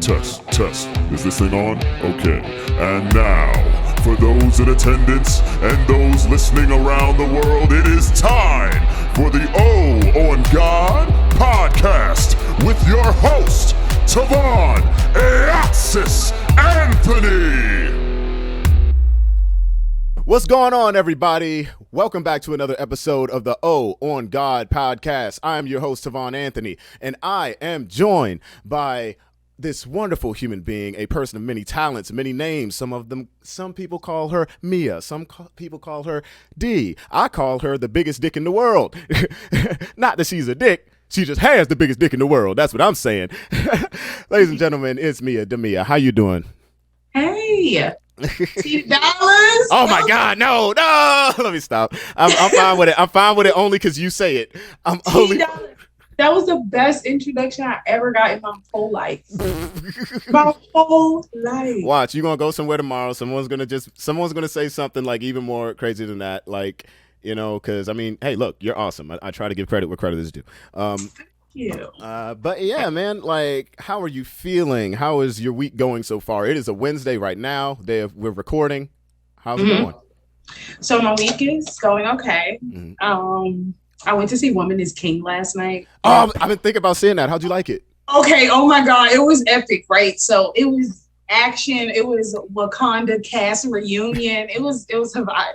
Test. Is this thing on? Okay. And now, for those in attendance and those listening around the world, it is time for the O on God podcast with your host, Tovaun Anthony. What's going on, everybody? Welcome back to another episode of the O on God podcast. I am your host, Tovaun Anthony, and I am joined by this wonderful human being, a person of many talents, many names. Some people call her Mia. People call her D. I call her the biggest dick in the world. Not that she's a dick. She just has the biggest dick in the world. That's what I'm saying. Ladies and gentlemen, it's Mia, Damiah. How you doing? Hey. $2. Oh my God, no. Let me stop. I'm fine with it. I'm fine with it only because you say it. $2. That was the best introduction I ever got in my whole life. My whole life. Watch, you're gonna go somewhere tomorrow. Someone's gonna say something like even more crazy than that. Like, you know, because I mean, hey, look, you're awesome. I try to give credit where credit is due. You. But yeah, man, like, how are you feeling? How is your week going so far? It is a Wednesday right now. We're recording. How's it going? So my week is going okay. I went to see Woman is King last night. Oh, I've been thinking about seeing that. How'd you like it? Okay. Oh my God. It was epic, right? So it was action. It was Wakanda cast reunion. It was a vibe.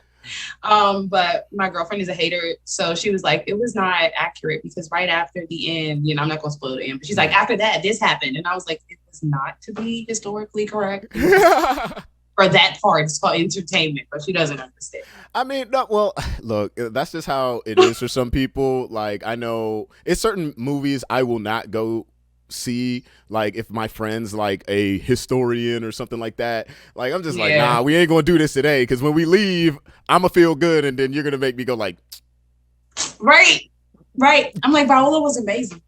But my girlfriend is a hater, so she was like, it was not accurate because right after the end, you know, I'm not gonna spoil the end, but she's like, after that, this happened, and I was like, it was not to be historically correct. For that part, it's called entertainment, but she doesn't understand. I mean, no, well, look, that's just how it is for some people. Like, I know it's certain movies I will not go see, like if my friend's like a historian or something like that, like I'm just like, nah, we ain't gonna do this today because when we leave I'm gonna feel good and then you're gonna make me go like right. I'm like, Viola was amazing.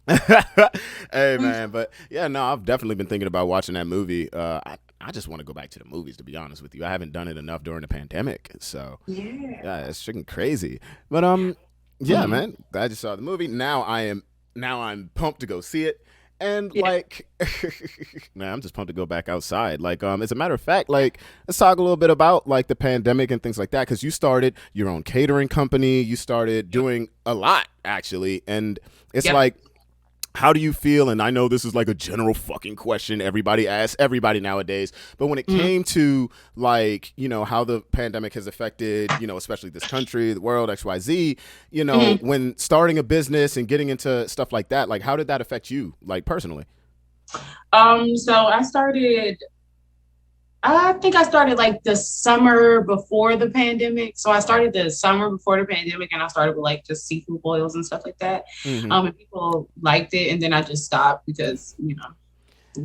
Hey man, but yeah, no, I've definitely been thinking about watching that movie. I just want to go back to the movies, to be honest with you. I haven't done it enough during the pandemic, so yeah, it's freaking crazy. But yeah, man, I just saw the movie. Now I'm pumped to go see it. And like, man, I'm just pumped to go back outside. Like, as a matter of fact, like, let's talk a little bit about like the pandemic and things like that. Cause you started your own catering company. You started doing a lot actually. And it's like, how do you feel? And I know this is like a general fucking question everybody asks everybody nowadays, but when it came to like, you know, how the pandemic has affected, you know, especially this country, the world, XYZ, you know, when starting a business and getting into stuff like that, like how did that affect you, like personally? So I think I started like the summer before the pandemic. So I started the summer before the pandemic and I started with like just seafood boils and stuff like that. And people liked it. And then I just stopped because, you know,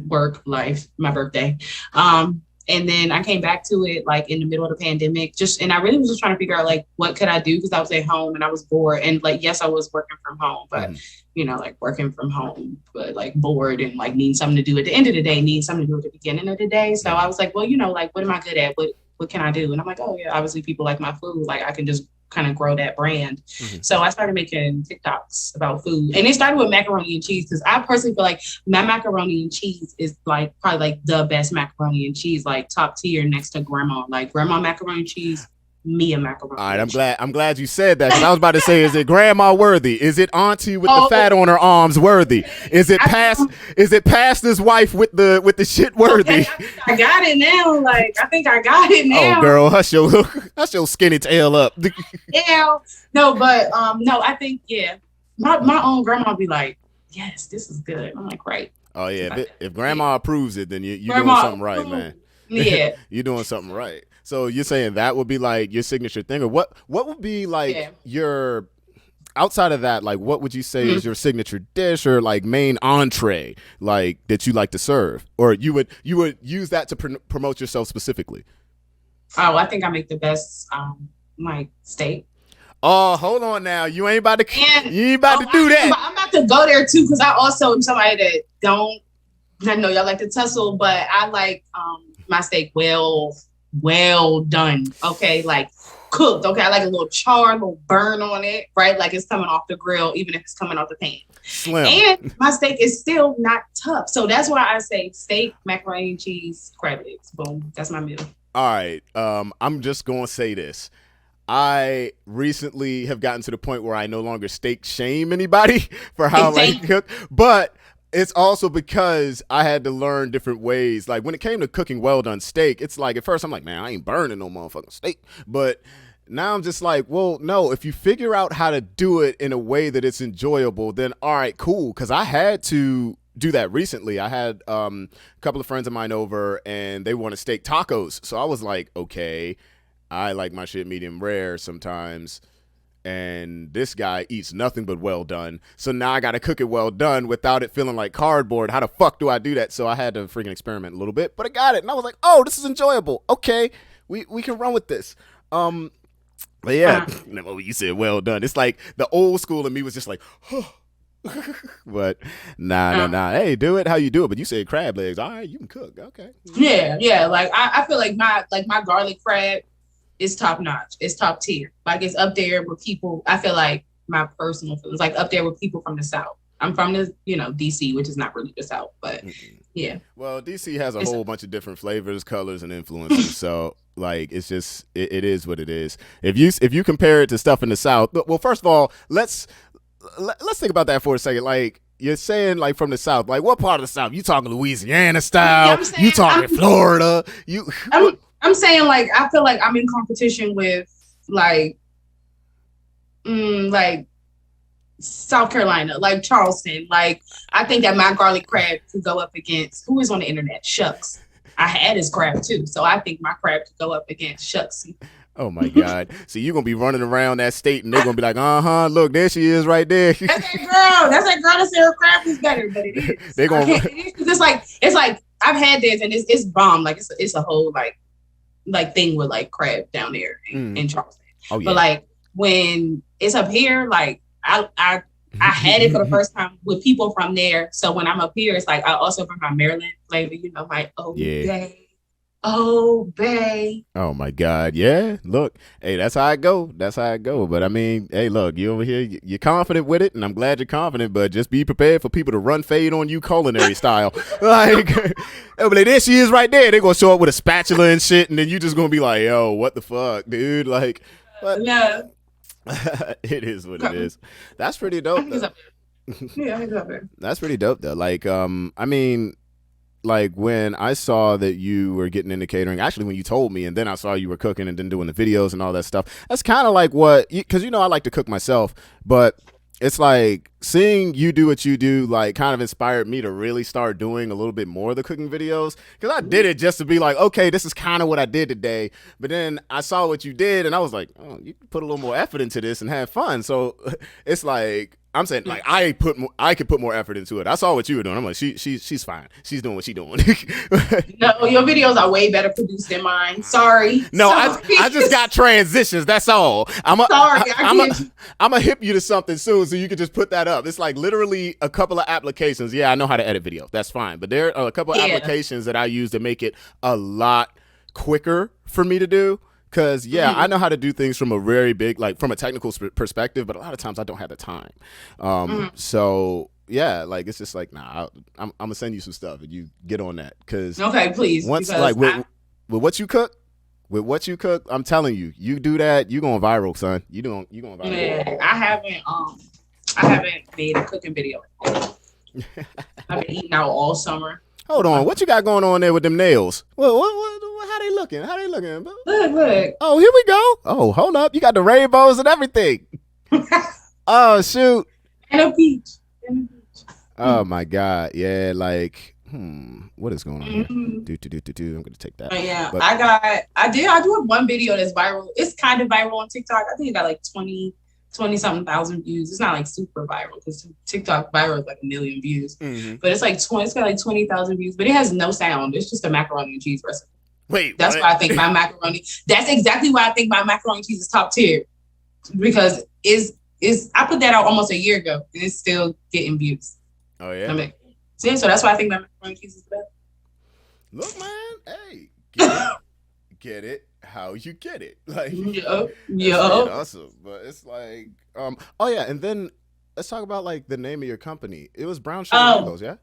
work, life, my birthday. And then I came back to it like in the middle of the pandemic, and I really was just trying to figure out like, what could I do? Because I was at home and I was bored. And like, yes, I was working from home, but you know, like working from home, but like bored and like need something to do at the end of the day, need something to do at the beginning of the day. So I was like, well, you know, like, what am I good at? What can I do? And I'm like, oh yeah, obviously people like my food. Like I can just kind of grow that brand. So I started making TikToks about food, and it started with macaroni and cheese because I personally feel like my macaroni and cheese is like probably like the best macaroni and cheese, like top tier next to grandma, like grandma macaroni and cheese, Mia macaroni. All right, I'm glad you said that because I was about to say, is it grandma worthy? Is it auntie with the fat on her arms worthy? Is it pastor's wife with the shit worthy? Okay, I got it now. Like I think I got it now. Oh girl, hush your skinny tail up. Yeah, no, but no, I think my own grandma be like, yes, this is good. I'm like, right. Oh yeah, if grandma approves it, then you're doing something right, man. Yeah, you're doing something right. So you're saying that would be like your signature thing, or what would be like your, outside of that, like what would you say is your signature dish or like main entree, like that you like to serve, or you would use that to promote yourself specifically? Oh, I think I make the best like steak. Oh, hold on now, you ain't about to do that. I'm about to go there too because I also am somebody that don't. I know y'all like to tussle, but I like my steak well done. Okay, like cooked. Okay, I like a little char, a little burn on it, right? Like it's coming off the grill, even if it's coming off the pan. Slim. And my steak is still not tough. So that's why I say steak, macaroni and cheese, crab legs. Boom. That's my meal. All right. I'm just gonna say this. I recently have gotten to the point where I no longer steak shame anybody for how I cook, but it's also because I had to learn different ways. Like when it came to cooking well done steak, it's like at first I'm like, man, I ain't burning no motherfucking steak. But now I'm just like, well, no, if you figure out how to do it in a way that it's enjoyable, then all right, cool. Because I had to do that recently. I had a couple of friends of mine over and they wanted steak tacos. So I was like, okay, I like my shit medium rare sometimes. And this guy eats nothing but well done. So now I got to cook it well done without it feeling like cardboard. How the fuck do I do that? So I had to freaking experiment a little bit, but I got it. And I was like, oh, this is enjoyable. Okay, we can run with this. But yeah, you said well done. It's like the old school in me was just like, oh. But nah. Hey, do it how you do it. But you said crab legs. All right, you can cook. Okay. Yeah. Like I feel like my garlic crab is top notch. It's top tier. Like it's up there with people. I feel like my personal feelings like up there with people from the South. I'm from the DC, which is not really the South, but yeah. Well, DC has a whole bunch of different flavors, colors, and influences. So like it's just it is what it is. If you compare it to stuff in the South, well, first of all, let's think about that for a second. Like you're saying, like from the South, like what part of the South? You talking Louisiana style? You talking Florida? I'm saying like I feel like I'm in competition with like South Carolina, like Charleston. Like I think that my garlic crab could go up against who is on the internet? Shucks. I had his crab too, so I think my crab could go up against Shucks. Oh my God! So you're gonna be running around that state, and they're gonna be like, look, there she is, right there. That's that girl. That said her crab is better, but it is. They're gonna. It's like I've had this, and it's bomb. Like it's a whole like thing with like crab down there in Charleston. Oh yeah. But like when it's up here, like I had it for the first time with people from there. So when I'm up here, it's like I also bring my Maryland flavor. My Bay. Oh my God. Yeah. Look, hey, that's how I go. But I mean, hey, look, you over here, you're confident with it, and I'm glad you're confident, but just be prepared for people to run fade on you culinary style. Like, there she is right there. They're going to show up with a spatula and shit, and then you just going to be like, yo, what the fuck, dude? Like, what? No. It is what it is. That's pretty dope, though. Yeah, I got it. That's pretty dope, though. Like, I mean, like when I saw that you were getting into catering, actually when you told me, and then I saw you were cooking and then doing the videos and all that stuff, that's kind of like because I like to cook myself, but it's like seeing you do what you do, like kind of inspired me to really start doing a little bit more of the cooking videos, because I did it just to be like, okay, this is kind of what I did today, but then I saw what you did and I was like, oh, you put a little more effort into this and have fun. So it's like, I'm saying, like, I could put more effort into it. I saw what you were doing. I'm like, she's fine. She's doing what she's doing. No, your videos are way better produced than mine. Sorry. No, I just got transitions. That's all. I'm gonna hip you to something soon, so you can just put that up. It's like literally a couple of applications. Yeah, I know how to edit video. That's fine. But there are a couple of applications that I use to make it a lot quicker for me to do. Because, I know how to do things from a very big, like from a technical perspective, but a lot of times I don't have the time. So, yeah, like it's just like, nah, I'm going to send you some stuff and you get on that. Okay, please. Once, like, with what you cook, I'm telling you, you do that, you going viral, son. You going viral. Yeah, I haven't made a cooking video. I've been eating out all summer. Hold on, what you got going on there with them nails? Well, how they looking? Look. Oh, here we go. Oh, hold up, you got the rainbows and everything. Oh shoot. And a peach. Oh my God, yeah, like, what is going on here? I'm gonna take that. Yeah, but I do have one video that's viral. It's kind of viral on TikTok. I think it got like 20 something thousand views. It's not like super viral because TikTok viral is like 1 million views. But it's like it's got like 20,000 views, but it has no sound. It's just a macaroni and cheese recipe. Wait, that's why I think my macaroni. That's exactly why I think my macaroni and cheese is top tier, because I put that out almost a year ago and it's still getting views. Oh yeah. So that's why I think my macaroni and cheese is the best. Look, man, hey, get it. how you get it. Like, Yup. that's freaking Yup. awesome. But it's like, oh yeah, and then let's talk about like the name of your company. It was Brown Sugar Oh, Rainbows, yeah.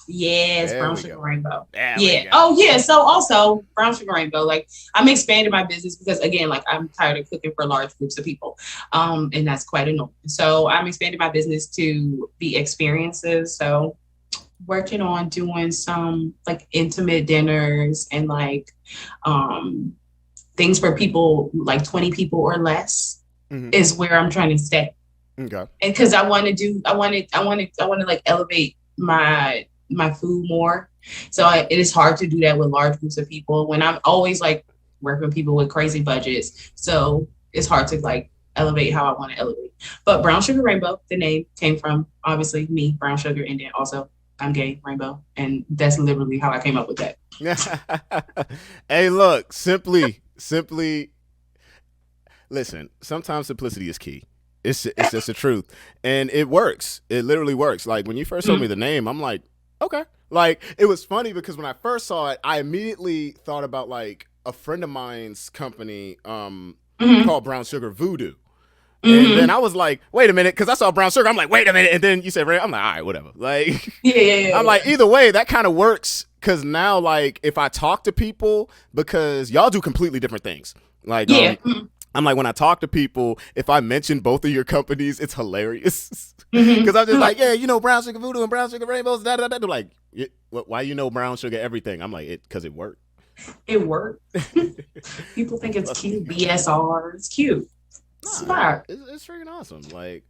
yes, There brown we sugar go. rainbow. There we Yeah. go. Oh, yeah. So also brown sugar rainbow. Like I'm expanding my business because again, like I'm tired of cooking for large groups of people, and that's quite annoying. So I'm expanding my business to be experiences. So working on doing some like intimate dinners and like um things for people like 20 people or less Mhm. is where I'm trying to stay. Okay. And because I want to like elevate my food more. So it is hard to do that with large groups of people when I'm always like working with people with crazy budgets. So it's hard to like elevate how I want to elevate. But Brown Sugar Rainbow, the name came from obviously me, brown sugar, and then also I'm gay, rainbow, and that's literally how I came up with that. Hey, look, simply, listen. Sometimes simplicity is key. It's just the truth, and it works. It literally works. Like when you first told me the name, I'm like, okay. Like it was funny because when I first saw it, I immediately thought about like a friend of mine's company called Brown Sugar Voodoo. And then I was like, wait a minute, because I saw brown sugar. I'm like, wait a minute. And then you said, I'm like, all right, whatever. Like, Yeah. I'm like, either way, that kind of works. Because now, like, if I talk to people, because y'all do completely different things. Like, Yeah. I'm like, when I talk to people, if I mention both of your companies, it's hilarious. Because I'm just like, yeah, you know, Brown Sugar Voodoo and Brown Sugar Rainbows, da da da. They're like, why you know Brown Sugar everything? I'm like, because it worked. It worked. People think it's cute. BSR. It's cute. Smart. It's freaking awesome. Like,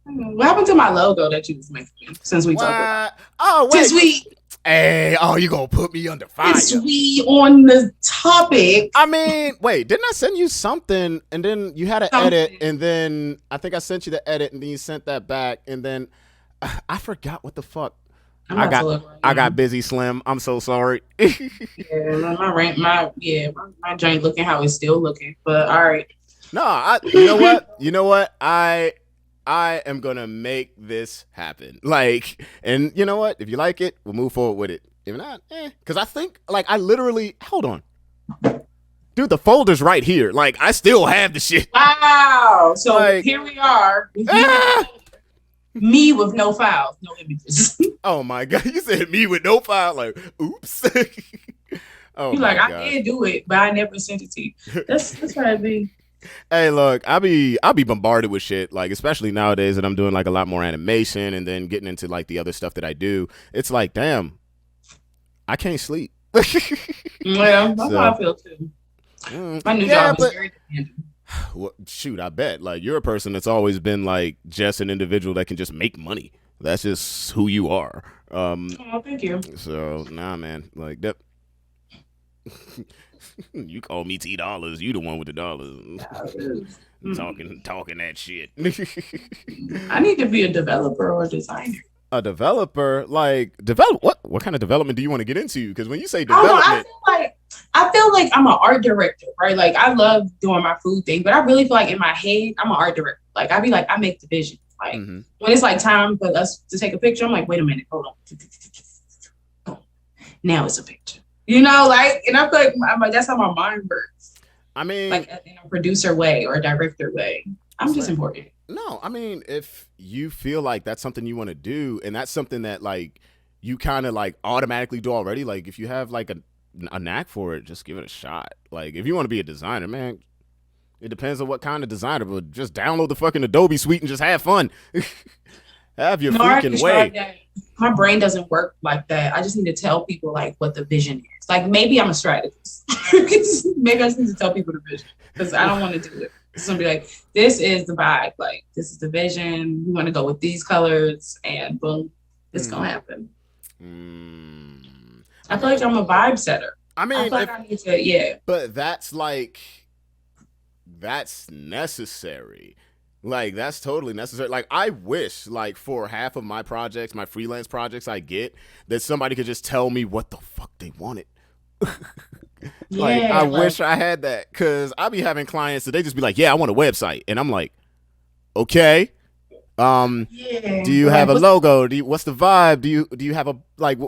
What happened to my logo that you was making me since we talked about? Oh, wait. Since we Hey, you gonna put me under fire. since we on the topic. I mean, wait, didn't I send you something and then you had an edit and then I think I sent you the edit and then you sent that back and then I forgot what the fuck. I got busy, Slim. I'm so sorry. Yeah, my joint looking how it's still looking. But all right. No, you know what? You know what? I am gonna make this happen. Like, and you know what? If you like it, we'll move forward with it. If not, because I think, like, I literally hold on, dude. The folder's right here. Like, I still have the shit. Wow. So like, here we are. Me with no files, no images. Oh my god! You said me with no file. Like, oops. Oh, you like God. I did do it, but I never sent it to you. That's how it be. Hey, look, I'll be bombarded with shit, like especially nowadays that I'm doing like a lot more animation and then getting into like the other stuff that I do. It's like, damn, I can't sleep. Well, that's how I feel too. My new job is very demanding. Well, shoot, I bet. Like you're a person that's always been like just an individual that can just make money. That's just who you are. Oh, thank you. So nah, man, like that. You call me $T. You the one with the dollars. Talking that shit. I need to be a developer or a designer. A developer, like what kind of development do you want to get into? Because when you say development, I feel like I'm an art director, right? Like I love doing my food thing, but I really feel like in my head I'm an art director. Like I be like I make the vision. Like when it's like time for us to take a picture, I'm like, wait a minute, hold on. Now it's a picture. You know, like, and I feel like I'm like that's how my mind works. I mean, like in a producer way or a director way. I'm just important. No, I mean, if you feel like that's something you want to do, and that's something that like you kind of like automatically do already, like if you have like a knack for it, just give it a shot. Like if you want to be a designer, man, it depends on what kind of designer, but just download the fucking Adobe suite and just have fun. Have your freaking way. My brain doesn't work like that. I just need to tell people like what the vision is. Like maybe I'm a strategist. Maybe I just need to tell people the vision because I don't want to do it. It's gonna be like, this is the vibe. Like this is the vision. We want to go with these colors, and boom, it's gonna happen. I feel like I'm a vibe setter. I mean, I feel like I need to, but that's necessary. Like that's totally necessary. Like I wish, like for half of my projects, my freelance projects, I get that somebody could just tell me what the fuck they wanted. I wish I had that because I be having clients that they just be like, yeah, I want a website, and I'm like, okay, Yeah. Do you have a logo? What's the vibe? Do you have a like?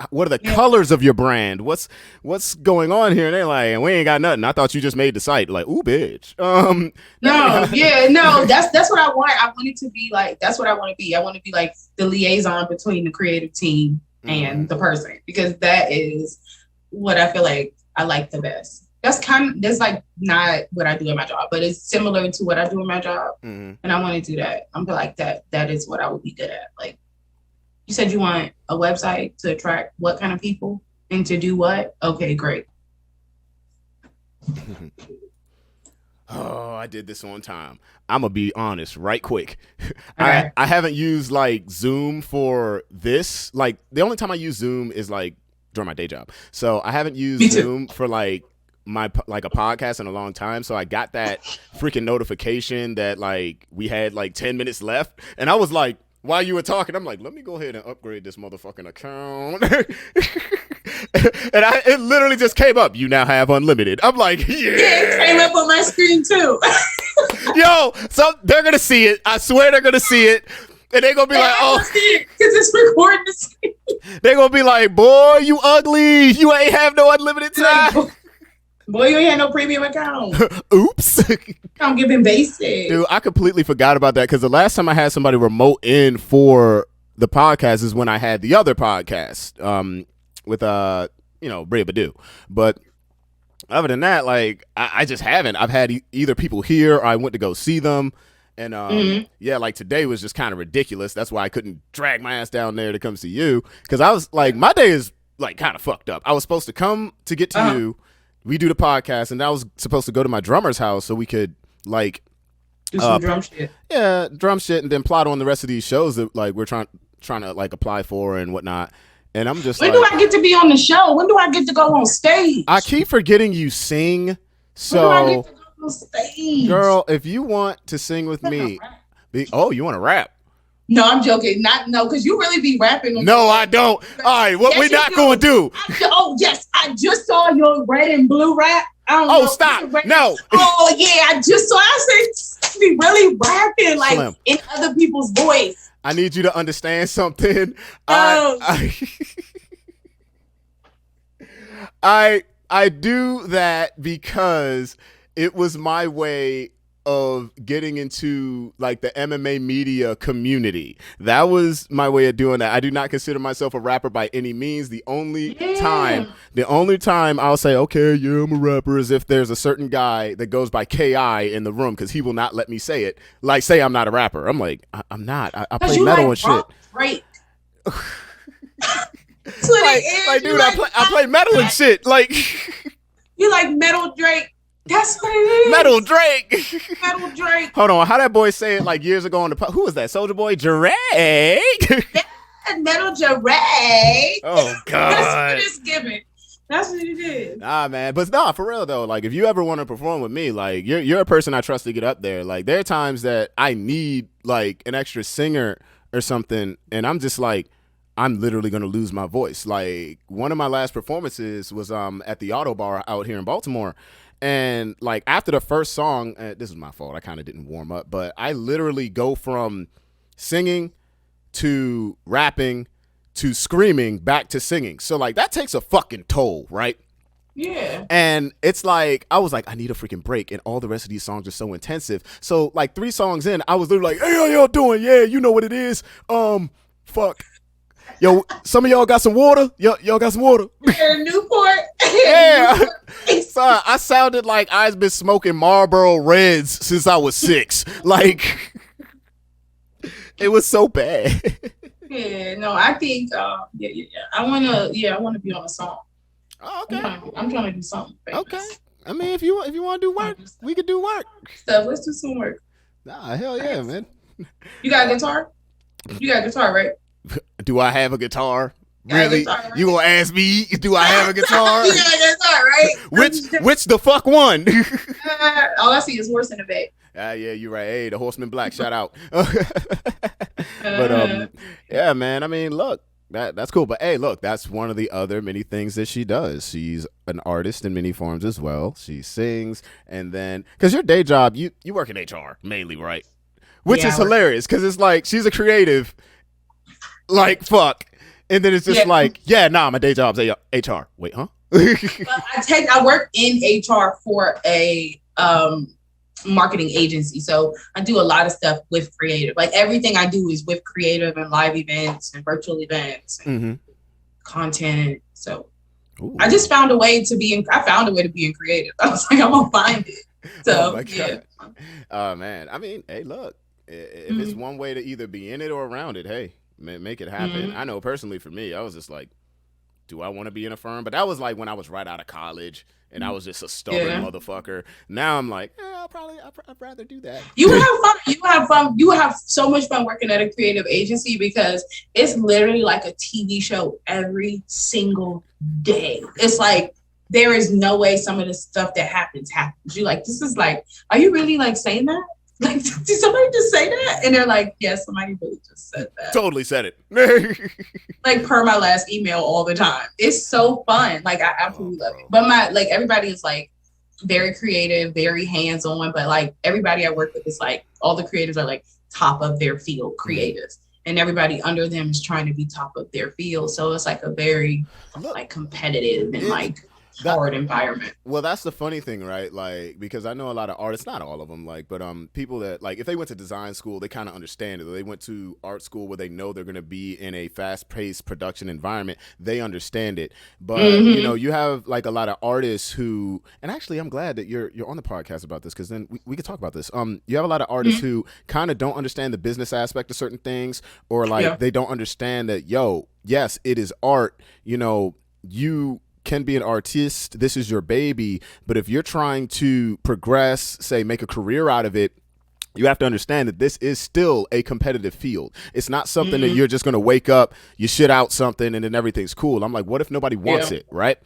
What are the colors of your brand? What's going on here? And they're like, we ain't got nothing. I thought you just made the site. Like, ooh, bitch. No, that's what I want. I want it to be like that's what I want to be. I want to be like the liaison between the creative team and the person, because that is what I feel like I like the best. That's like not what I do in my job, but it's similar to what I do in my job. And I want to do that. I'm like that is what I would be good at. Like you said, you want a website to attract what kind of people and to do what? Okay, great. Oh, I did this on time. I'm gonna be honest right quick. Okay. I haven't used like Zoom for this. Like the only time I use Zoom is like during my day job. So I haven't used Zoom for like a podcast in a long time. So I got that freaking notification that like we had like 10 minutes left, and I was like, while you were talking, I'm like, let me go ahead and upgrade this motherfucking account. And it literally just came up. You now have unlimited. I'm like, yeah. It came up on my screen too. Yo, so they're gonna see it. I swear they're gonna see it. And they're gonna be like, oh, because it's recording the screen. They're gonna be like, boy, you ugly. You ain't have no unlimited time. Boy, you ain't had no premium account. Oops. I'm giving basic. Dude, I completely forgot about that because the last time I had somebody remote in for the podcast is when I had the other podcast with Bria Badu. But other than that, like I just haven't. I've had either people here or I went to go see them. And like today was just kind of ridiculous. That's why I couldn't drag my ass down there to come see you, because I was like, my day is like kind of fucked up. I was supposed to come to get to you. We do the podcast, and I was supposed to go to my drummer's house so we could like do some drum shit. Yeah, drum shit, and then plot on the rest of these shows that like we're trying to like apply for and whatnot. And I'm just when do I get to be on the show? When do I get to go on stage? I keep forgetting you sing. So when do I get to go on stage? Girl, if you want to sing with me, you want to rap? No, I'm joking. Because you really be rapping. No, I don't. All right, what we not going to do? Yes, I just saw your red and blue rap. I don't know. Stop. No. Oh, yeah, I just saw. I said, be really rapping like Slim. In other people's voice. I need you to understand something. I do that because it was my way of getting into like the MMA media community. That was my way of doing that. I do not consider myself a rapper by any means. The only time I'll say, okay, yeah, I'm a rapper is if there's a certain guy that goes by KI in the room, because he will not let me say it. Like, say I'm not a rapper. I'm like, I'm not. I play metal and shit. Right. Dude, I play metal and shit. Like, you like Metal Drake. That's what it is. Metal Drake. Metal Drake. Hold on. How that boy say it like years ago on the who was that? Soulja Boy? Drake. Metal Drake. Oh, God. That's what it's giving. That's what it is. Nah, man. But nah, for real though. Like, if you ever want to perform with me, like you're a person I trust to get up there. Like, there are times that I need like an extra singer or something, and I'm just like, I'm literally gonna lose my voice. Like, one of my last performances was at the Auto Bar out here in Baltimore. And like after the first song, this is my fault. I kind of didn't warm up, but I literally go from singing to rapping to screaming back to singing. So like that takes a fucking toll, right? Yeah. And it's like, I was like, I need a freaking break. And all the rest of these songs are so intensive. So like 3 songs in, I was literally like, hey, how y'all doing? Yeah, you know what it is. Fuck. Yo, some of y'all got some water? Y'all got some water? Newport. Yeah. So I sounded like I've been smoking Marlboro Reds since I was 6. Like, it was so bad. Yeah, no, I think, yeah. I wanna be on a song. Oh, okay. I'm trying to do something famous. Okay. I mean, if you want to do work, we could do work. So let's do some work. Nah, hell yeah, man. You got a guitar? You got a guitar, right? Do I have a guitar? Really? Guitar, right? You gonna ask me? Do I have a guitar? You got a guitar, right? Which the fuck one? All I see is horse in the back. Yeah, you're right. Hey, the Horseman Black, shout out. But yeah, man. I mean, look, that's cool. But hey, look, that's one of the other many things that she does. She's an artist in many forms as well. She sings, and then because your day job, you work in HR mainly, right? which is hilarious because it's like she's a creative, like fuck, and then it's just like, yeah, nah, my day job's HR. Wait, huh? I work in HR for a marketing agency, so I do a lot of stuff with creative. Like everything I do is with creative and live events and virtual events and content. So I just found a way to be in. I found a way to be in creative. I was like, I'm gonna find it. So oh man, I mean, hey, look, if it's one way to either be in it or around it, hey, make it happen. I know personally for me, I was just like, do I want to be in a firm? But that was like when I was right out of college and I was just a stubborn motherfucker. Now I'm like, I'd rather do that. You would have fun. You would have fun. You would have so much fun working at a creative agency because it's literally like a TV show every single day. It's like, there is no way some of the stuff that happens. You're like, this is like, are you really like saying that? Like, did somebody just say that? And they're like, yes, somebody really just said that. Totally said it. Like per my last email all the time. It's so fun. Like I absolutely love it. But everybody is like very creative, very hands-on. But like everybody I work with is like, all the creatives are like top of their field creatives. And everybody under them is trying to be top of their field. So it's like a very like competitive and like hard environment. Well, that's the funny thing, right? Like, because I know a lot of artists, not all of them, like, but people that like, if they went to design school, they kind of understand it. Or they went to art school where they know they're going to be in a fast-paced production environment. They understand it. But you know, you have like a lot of artists who, and actually, I'm glad that you're on the podcast about this because then we could talk about this. You have a lot of artists who kind of don't understand the business aspect of certain things, or like they don't understand that, yes, it is art. You know, you can be an artist, this is your baby, but if you're trying to progress, say make a career out of it, you have to understand that this is still a competitive field. It's not something that you're just going to wake up, you shit out something and then everything's cool. I'm like, what if nobody wants it, right?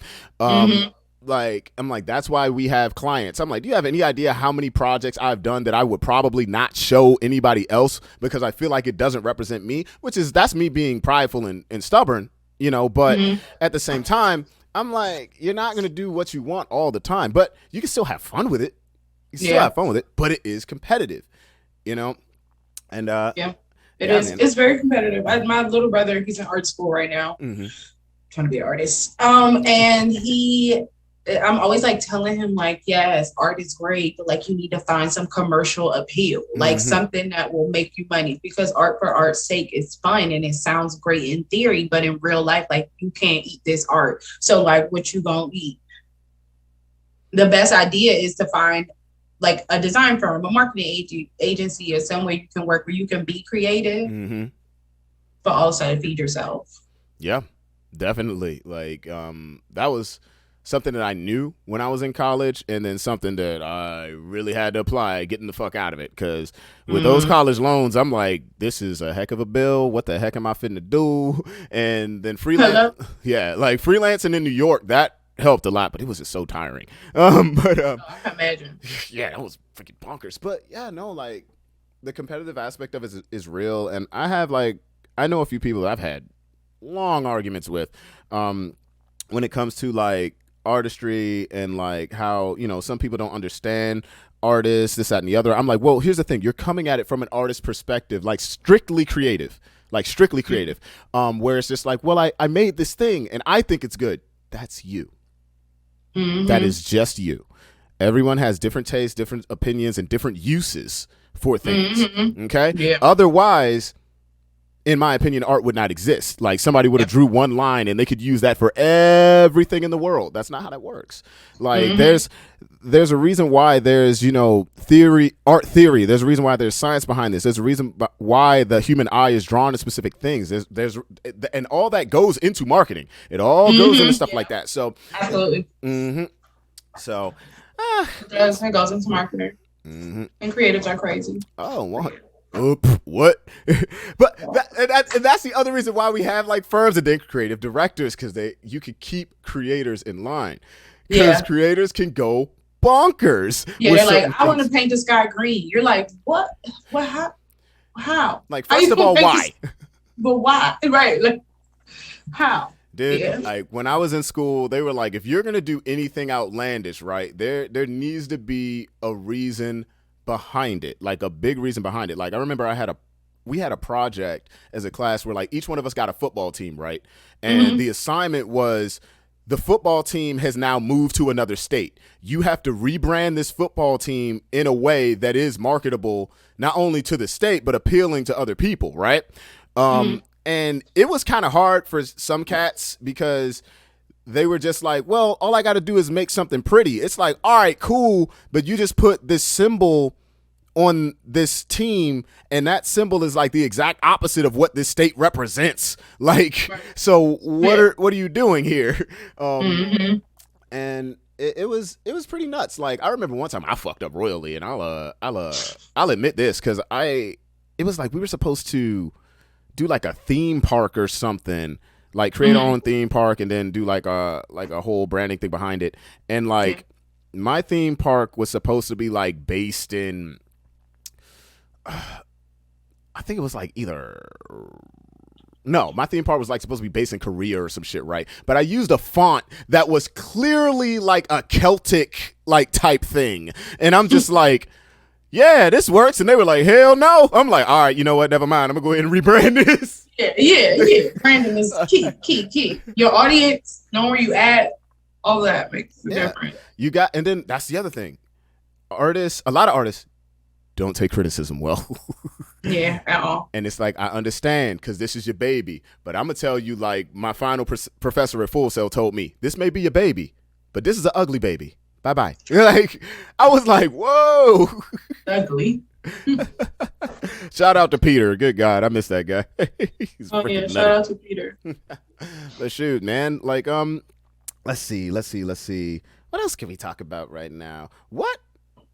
Like, I'm like, that's why we have clients. I'm like, do you have any idea how many projects I've done that I would probably not show anybody else because I feel like it doesn't represent me, that's me being prideful and stubborn, you know, but at the same time, I'm like, you're not going to do what you want all the time, but you can still have fun with it. You can still have fun with it, but it is competitive, you know? And it is. Man. It's very competitive. My little brother, he's in art school right now, trying to be an artist. And I'm always like telling him like, yes, art is great, but like you need to find some commercial appeal, like something that will make you money, because art for art's sake is fun and it sounds great in theory, but in real life, like you can't eat this art. So like what you gonna eat? The best idea is to find like a design firm, a marketing agency, or somewhere you can work where you can be creative, but also feed yourself. Yeah, definitely. Like that was something that I knew when I was in college, and then something that I really had to apply getting the fuck out of it. Because with those college loans, I'm like, this is a heck of a bill. What the heck am I finna do? And then like freelancing in New York, that helped a lot, but it was just so tiring. I can imagine. Yeah, that was freaking bonkers. But yeah, no, like the competitive aspect of it is real. And I know a few people that I've had long arguments with when it comes to like artistry and like how, you know, some people don't understand artists, this, that, and the other. I'm like, well, here's the thing. You're coming at it from an artist perspective, like strictly creative, where it's just like, well, I made this thing and I think it's good. That's you. That is just you. Everyone has different tastes, different opinions, and different uses for things. Okay? Yeah. Otherwise, in my opinion, art would not exist. Like somebody would have drew one line and they could use that for everything in the world. That's not how that works. Like there's a reason why there's, you know, art theory. There's a reason why there's science behind this. There's a reason why the human eye is drawn to specific things. And all that goes into marketing. It all goes into stuff like that. So absolutely. So it goes into marketing. And creatives are crazy. Oh, what? What? But that's the other reason why we have like firms and then creative directors, because you could keep creators in line, because creators can go bonkers. Yeah, they're like, I want to paint the sky green. You're like, what? How? Like, first of all, why? But why? Right? Like, how? Dude, like when I was in school, they were like, if you're gonna do anything outlandish, right, there needs to be a reason behind it, like a big reason behind it. Like I remember we had a project as a class where like each one of us got a football team, right? And the assignment was the football team has now moved to another state. You have to rebrand this football team in a way that is marketable, not only to the state, but appealing to other people, right? And it was kind of hard for some cats because they were just like, well, all I got to do is make something pretty. It's like, all right, cool, but you just put this symbol on this team, and that symbol is like the exact opposite of what this state represents. Like, so what are you doing here? And it was pretty nuts. Like, I remember one time I fucked up royally, and I'll admit this because it was like we were supposed to do like a theme park or something, like create our own theme park, and then do like a whole branding thing behind it. And like my theme park was supposed to be like based in. I think it was like my theme park was like supposed to be based in Korea or some shit, right? But I used a font that was clearly like a Celtic like type thing. And I'm just like, yeah, this works. And they were like, hell no. I'm like, all right, you know what? Never mind. I'm gonna go ahead and rebrand this. Yeah. Branding is key. Your audience, know where you at, all that makes a difference. And then that's the other thing. A lot of artists don't take criticism well. Yeah, at all. And it's like, I understand because this is your baby, but I'm gonna tell you, like my final professor at Full Sail told me, this may be your baby, but this is an ugly baby. Bye. Like, I was like, whoa. Ugly. Shout out to Peter. Good God, I miss that guy. He's shout out to Peter. But shoot, man, like let's see. What else can we talk about right now? What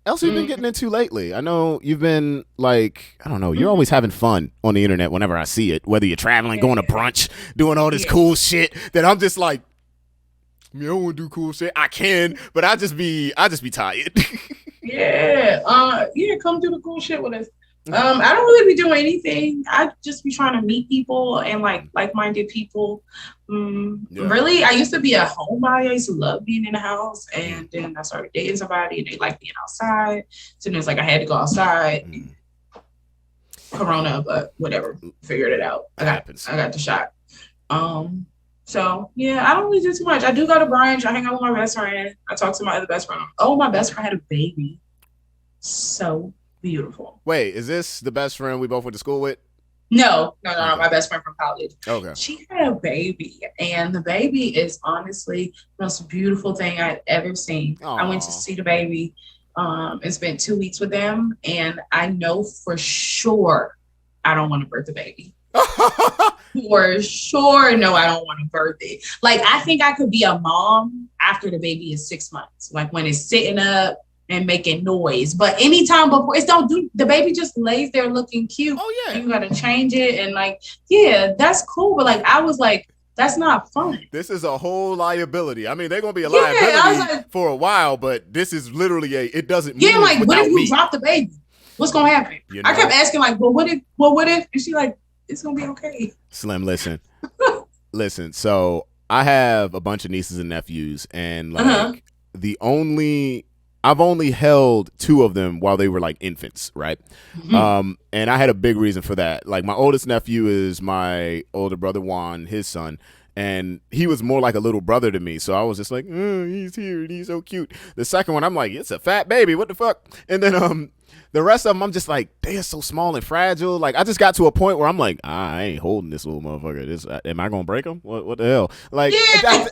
else have you been getting into lately? I know you've been like, I don't know, you're always having fun on the internet whenever I see it, whether you're traveling, going to brunch, doing all this cool shit that I'm just like, I mean, I don't want to do cool shit. I can, but I just be tired. Come do the cool shit with us. I don't really be doing anything. I just be trying to meet people and like-minded people. Really, I used to be a homebody. I used to love being in the house, and then I started dating somebody, and they liked being outside. So then it's like I had to go outside. Corona, but whatever, figured it out. I got the shot. So yeah, I don't really do too much. I do go to brunch. I hang out with my best friend. I talk to my other best friend. Oh, my best friend had a baby. So beautiful. Wait, is this the best friend we both went to school with? No. My best friend from college. Okay. She had a baby, and the baby is honestly the most beautiful thing I've ever seen. Aww. I went to see the baby and spent 2 weeks with them, and I know for sure I don't want to birth the baby. For sure, no, I don't want to birth it. Like, I think I could be a mom after the baby is 6 months, like when it's sitting up and making noise. But anytime before, the baby just lays there looking cute. Oh yeah, you gotta change it, and that's cool. But I was like, that's not fun. This is a whole liability. I mean, they're gonna be a liability for a while, but this is literally it doesn't move what if you me. drop the baby? What's gonna happen? I kept asking what if? And she like, it's gonna be okay. Slim, listen. So I have a bunch of nieces and nephews, and I've only held 2 of them while they were like infants, right? And I had a big reason for that. Like, my oldest nephew is my older brother Juan, his son, and he was more like a little brother to me. So I was just like, he's here and he's so cute. The second one, I'm like, it's a fat baby. What the fuck? And then the rest of them, I'm just like, they are so small and fragile. Like, I just got to a point where I'm like, I ain't holding this little motherfucker. Am I gonna break him? What the hell? Like,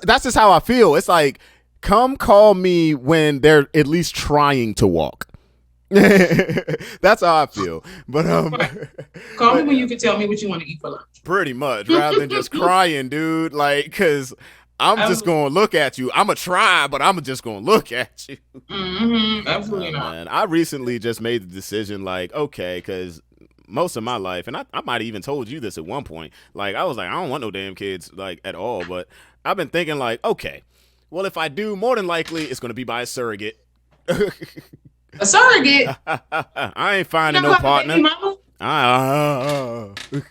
that's just how I feel. It's like, come call me when they're at least trying to walk. That's how I feel. But call me when you can tell me what you want to eat for lunch. Pretty much, rather than just crying, dude. Like, because I'm just gonna look at you. I'm gonna try, but I'm just gonna look at you. Absolutely not. Man, I recently just made the decision, like, okay, because most of my life, and I might have even told you this at one point, like, I was like, I don't want no damn kids, like, at all. But I've been thinking, like, okay, well, if I do, more than likely, it's gonna be by a surrogate. A surrogate? I ain't finding no partner.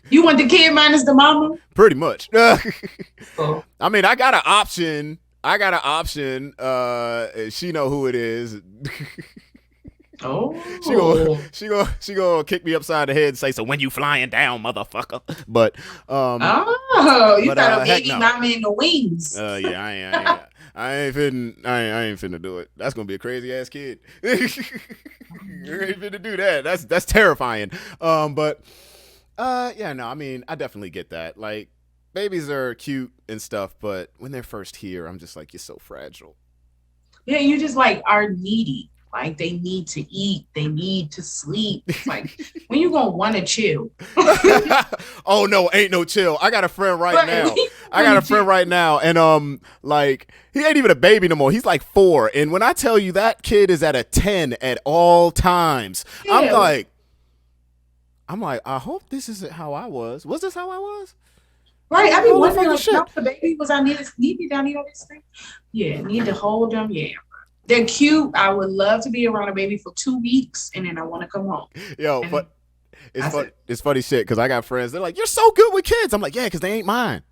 You want the kid minus the mama? Pretty much. Oh. I mean, I got an option. She know who it is. Oh. She gonna kick me upside the head and say, "So when you flying down, motherfucker?" But you got a baby mama in the wings. Yeah, I ain't finna do it. That's gonna be a crazy ass kid. You ain't finna do that. That's terrifying. But yeah, no, I mean, I definitely get that. Like, babies are cute and stuff, but when they're first here, I'm just like, you're so fragile. Yeah, you just like are needy. Like, they need to eat, they need to sleep. It's like, when you gonna want to chill? Oh no, ain't no chill. I got a friend right now. And like, he ain't even a baby no more. He's like 4, and when I tell you that kid is at a 10 at all times, yeah. I'm like, I hope this isn't how I was. Was this how I was? Right, I be wondering, like, how the baby was. I need to sleep. I need all this thing. Yeah, need to hold them. Yeah. They're cute. I would love to be around a baby for 2 weeks, and then I want to come home. Yo, and but it's funny shit, because I got friends. They're like, "You're so good with kids." I'm like, "Yeah, because they ain't mine."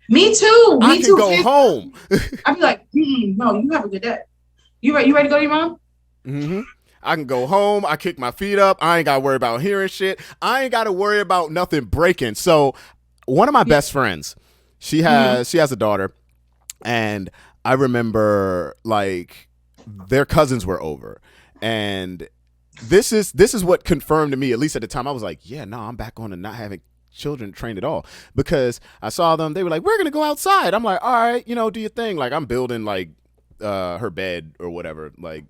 Me too. I can go home. I'd be like, "No, you have a good day. You ready to go to your mom?" Mm-hmm. I can go home. I kick my feet up. I ain't got to worry about hearing shit. I ain't got to worry about nothing breaking. So, one of my best friends, she has a daughter, and I remember, like, their cousins were over, and this is what confirmed to me, at least at the time. I was like, yeah, no, I'm back on to not having children trained at all, because I saw them. They were like, we're gonna go outside. I'm like, all right, do your thing. Like, I'm building like her bed or whatever. Like,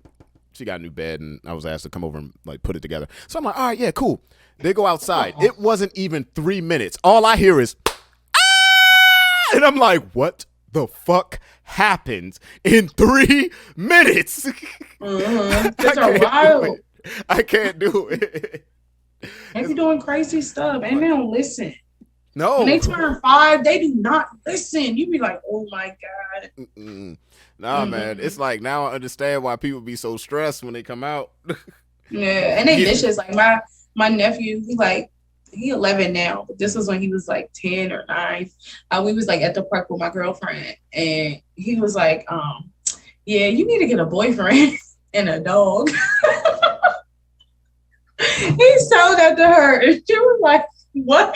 she got a new bed, and I was asked to come over and like put it together. So I'm like, all right, yeah, cool. They go outside. It wasn't even 3 minutes. All I hear is, ah! And I'm like, what the fuck happens in 3 minutes? Kids are wild. I can't do it. They be doing crazy stuff, and they don't listen. No. When they turn 5, they do not listen. You be like, oh my God. Nah, man. It's like, now I understand why people be so stressed when they come out. Yeah, and they vicious. Like, my nephew, he 11 now, but this was when he was like 10 or 9. We was like at the park with my girlfriend, and he was like, yeah, you need to get a boyfriend and a dog. He told that to her, and she was like, what?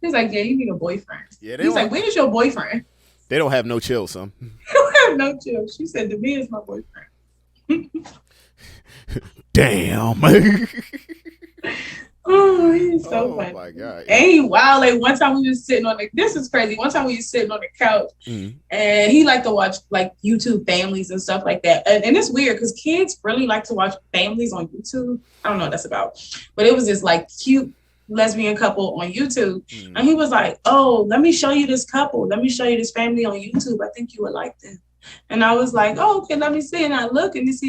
He's like, yeah, you need a boyfriend. Yeah, he's like, where's your boyfriend? They don't have no chill, son. They don't have no chill. She said, Damiah is my boyfriend. Damn. Oh, he's so funny. Oh my God. And he wild. Like, one time we was sitting on this is crazy. One time we was sitting on the couch, and he liked to watch like YouTube families and stuff like that. And it's weird because kids really like to watch families on YouTube. I don't know what that's about, but it was this like cute lesbian couple on YouTube, and he was like, "Oh, let me show you this couple. Let me show you this family on YouTube. I think you would like them." And I was like, "Oh, okay, let me see." And I look, and this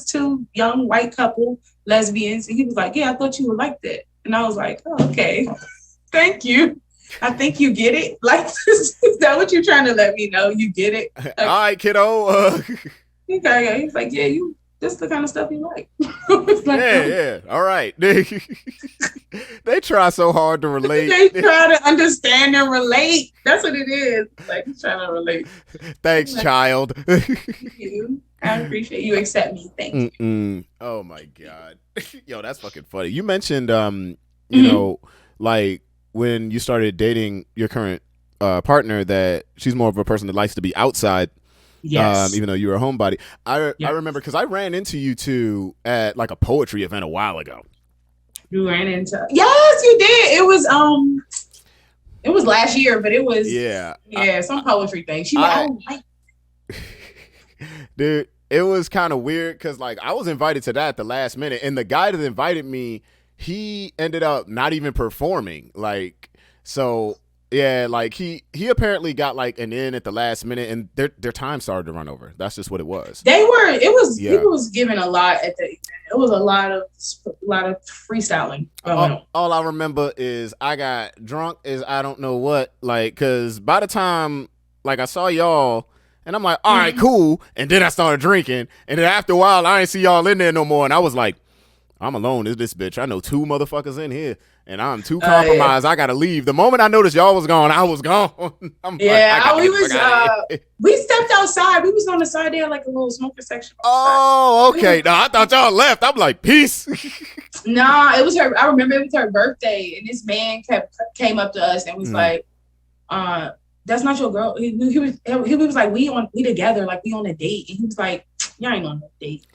two young white couple, lesbians. And he was like, "Yeah, I thought you would like that." And I was like, "Oh, okay, thank you. I think you get it. Like, is that what you're trying to let me know? You get it?" Like, all right, kiddo. He's like, "Yeah, this is the kind of stuff you like." Like, yeah. All right. They try so hard to relate. They try to understand and relate. That's what it is. Like, he's trying to relate. Thanks, child. Thank you. I appreciate you accept me. Thank you. Oh my God. Yo, that's fucking funny. You mentioned you know, like when you started dating your current partner, that she's more of a person that likes to be outside. Yes. Even though you were a homebody. I remember, because I ran into you two at like a poetry event a while ago. You ran into? Yes, you did. It was last year, but it was some poetry thing. She dude, it was kind of weird because like I was invited to that at the last minute, and the guy that invited me, he ended up not even performing. Like, so yeah, like he apparently got like an in at the last minute, and their time started to run over. That's just what it was. People was giving a lot at the event. It was a lot of freestyling going on. All I remember is I got drunk as I don't know what, like, because by the time like I saw y'all, and I'm like, all right, cool, and then I started drinking, and then after a while I didn't see y'all in there no more, and I was like, I'm alone in this bitch. I know 2 motherfuckers in here, and I'm too compromised. I gotta leave. The moment I noticed y'all was gone, I was gone. We stepped outside. We was on the side there, like a little smoker section. Oh, okay. No, I thought y'all left. I'm like, peace. Nah, it was her. I remember it was her birthday, and this man came up to us and was like, "That's not your girl." He was like, "We together, like we on a date," and he was like, "Y'all ain't on no date."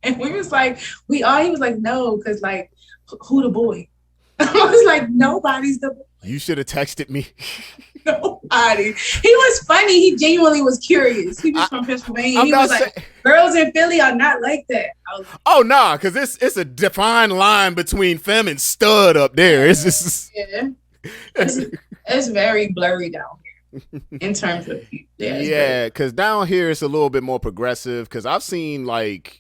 And we was like, He was like, "No, because like, who the boy?" I was like, "Nobody's the boy." You should have texted me. Nobody. He was funny. He genuinely was curious. He was from Pennsylvania. He was like, girls in Philly are not like that. Oh, nah, because it's a defined line between femme and stud up there. It's just... Yeah. It's very blurry down here in terms of... Yeah, because down here it's a little bit more progressive, because I've seen like...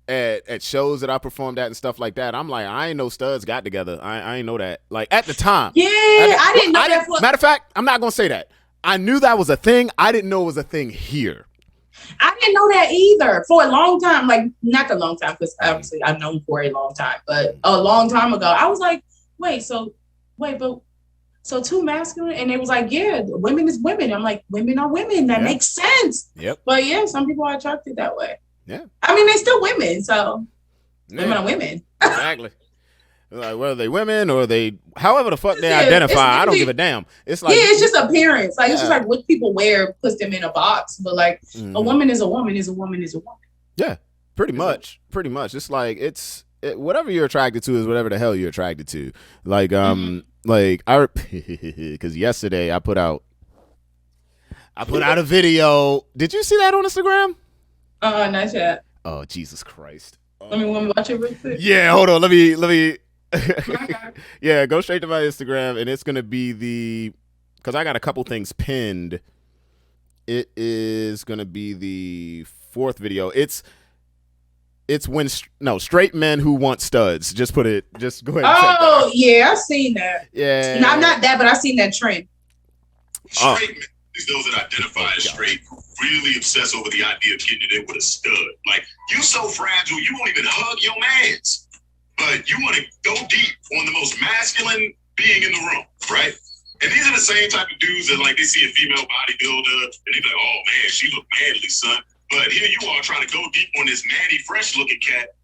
At shows that I performed at and stuff like that, I'm like, I ain't know studs got together. I ain't know that. Like at the time. Yeah, I didn't know that. Matter of fact, I'm not gonna say that. I knew that was a thing. I didn't know it was a thing here. I didn't know that either for a long time. Like not a long time, because obviously I've known for a long time, but a long time ago, I was like, but so 2 masculine, and it was like, yeah, women is women. I'm like, women are women. That makes sense. Yep. But yeah, some people are attracted that way. Yeah. I mean, they're still women, so women are women. Exactly. Like, whether they women or they, however the fuck they identify, I don't give a damn. It's like, it's just appearance. Like, it's just like what people wear puts them in a box. But like, a woman is a woman is a woman is a woman. Yeah, pretty much. Pretty much. It's like, whatever you're attracted to is whatever the hell you're attracted to. Like, because yesterday I put out a video. Did you see that on Instagram? Not yet. Oh, Jesus Christ. Let me watch it real quick. Yeah, hold on. Let me. Yeah, go straight to my Instagram, and it's going to be because I got a couple things pinned. It is going to be the 4th video. It's when, straight men who want studs. Just go ahead and check that out. Yeah, I've seen that. Yeah. No, not that, but I've seen that trend. Straight men. Those that identify as straight really obsess over the idea of getting it in with a stud. Like, you so fragile, you won't even hug your mans. But you want to go deep on the most masculine being in the room, right? And these are the same type of dudes that, like, they see a female bodybuilder and they're like, oh man, she look manly, son. But here you are trying to go deep on this manly, fresh looking cat,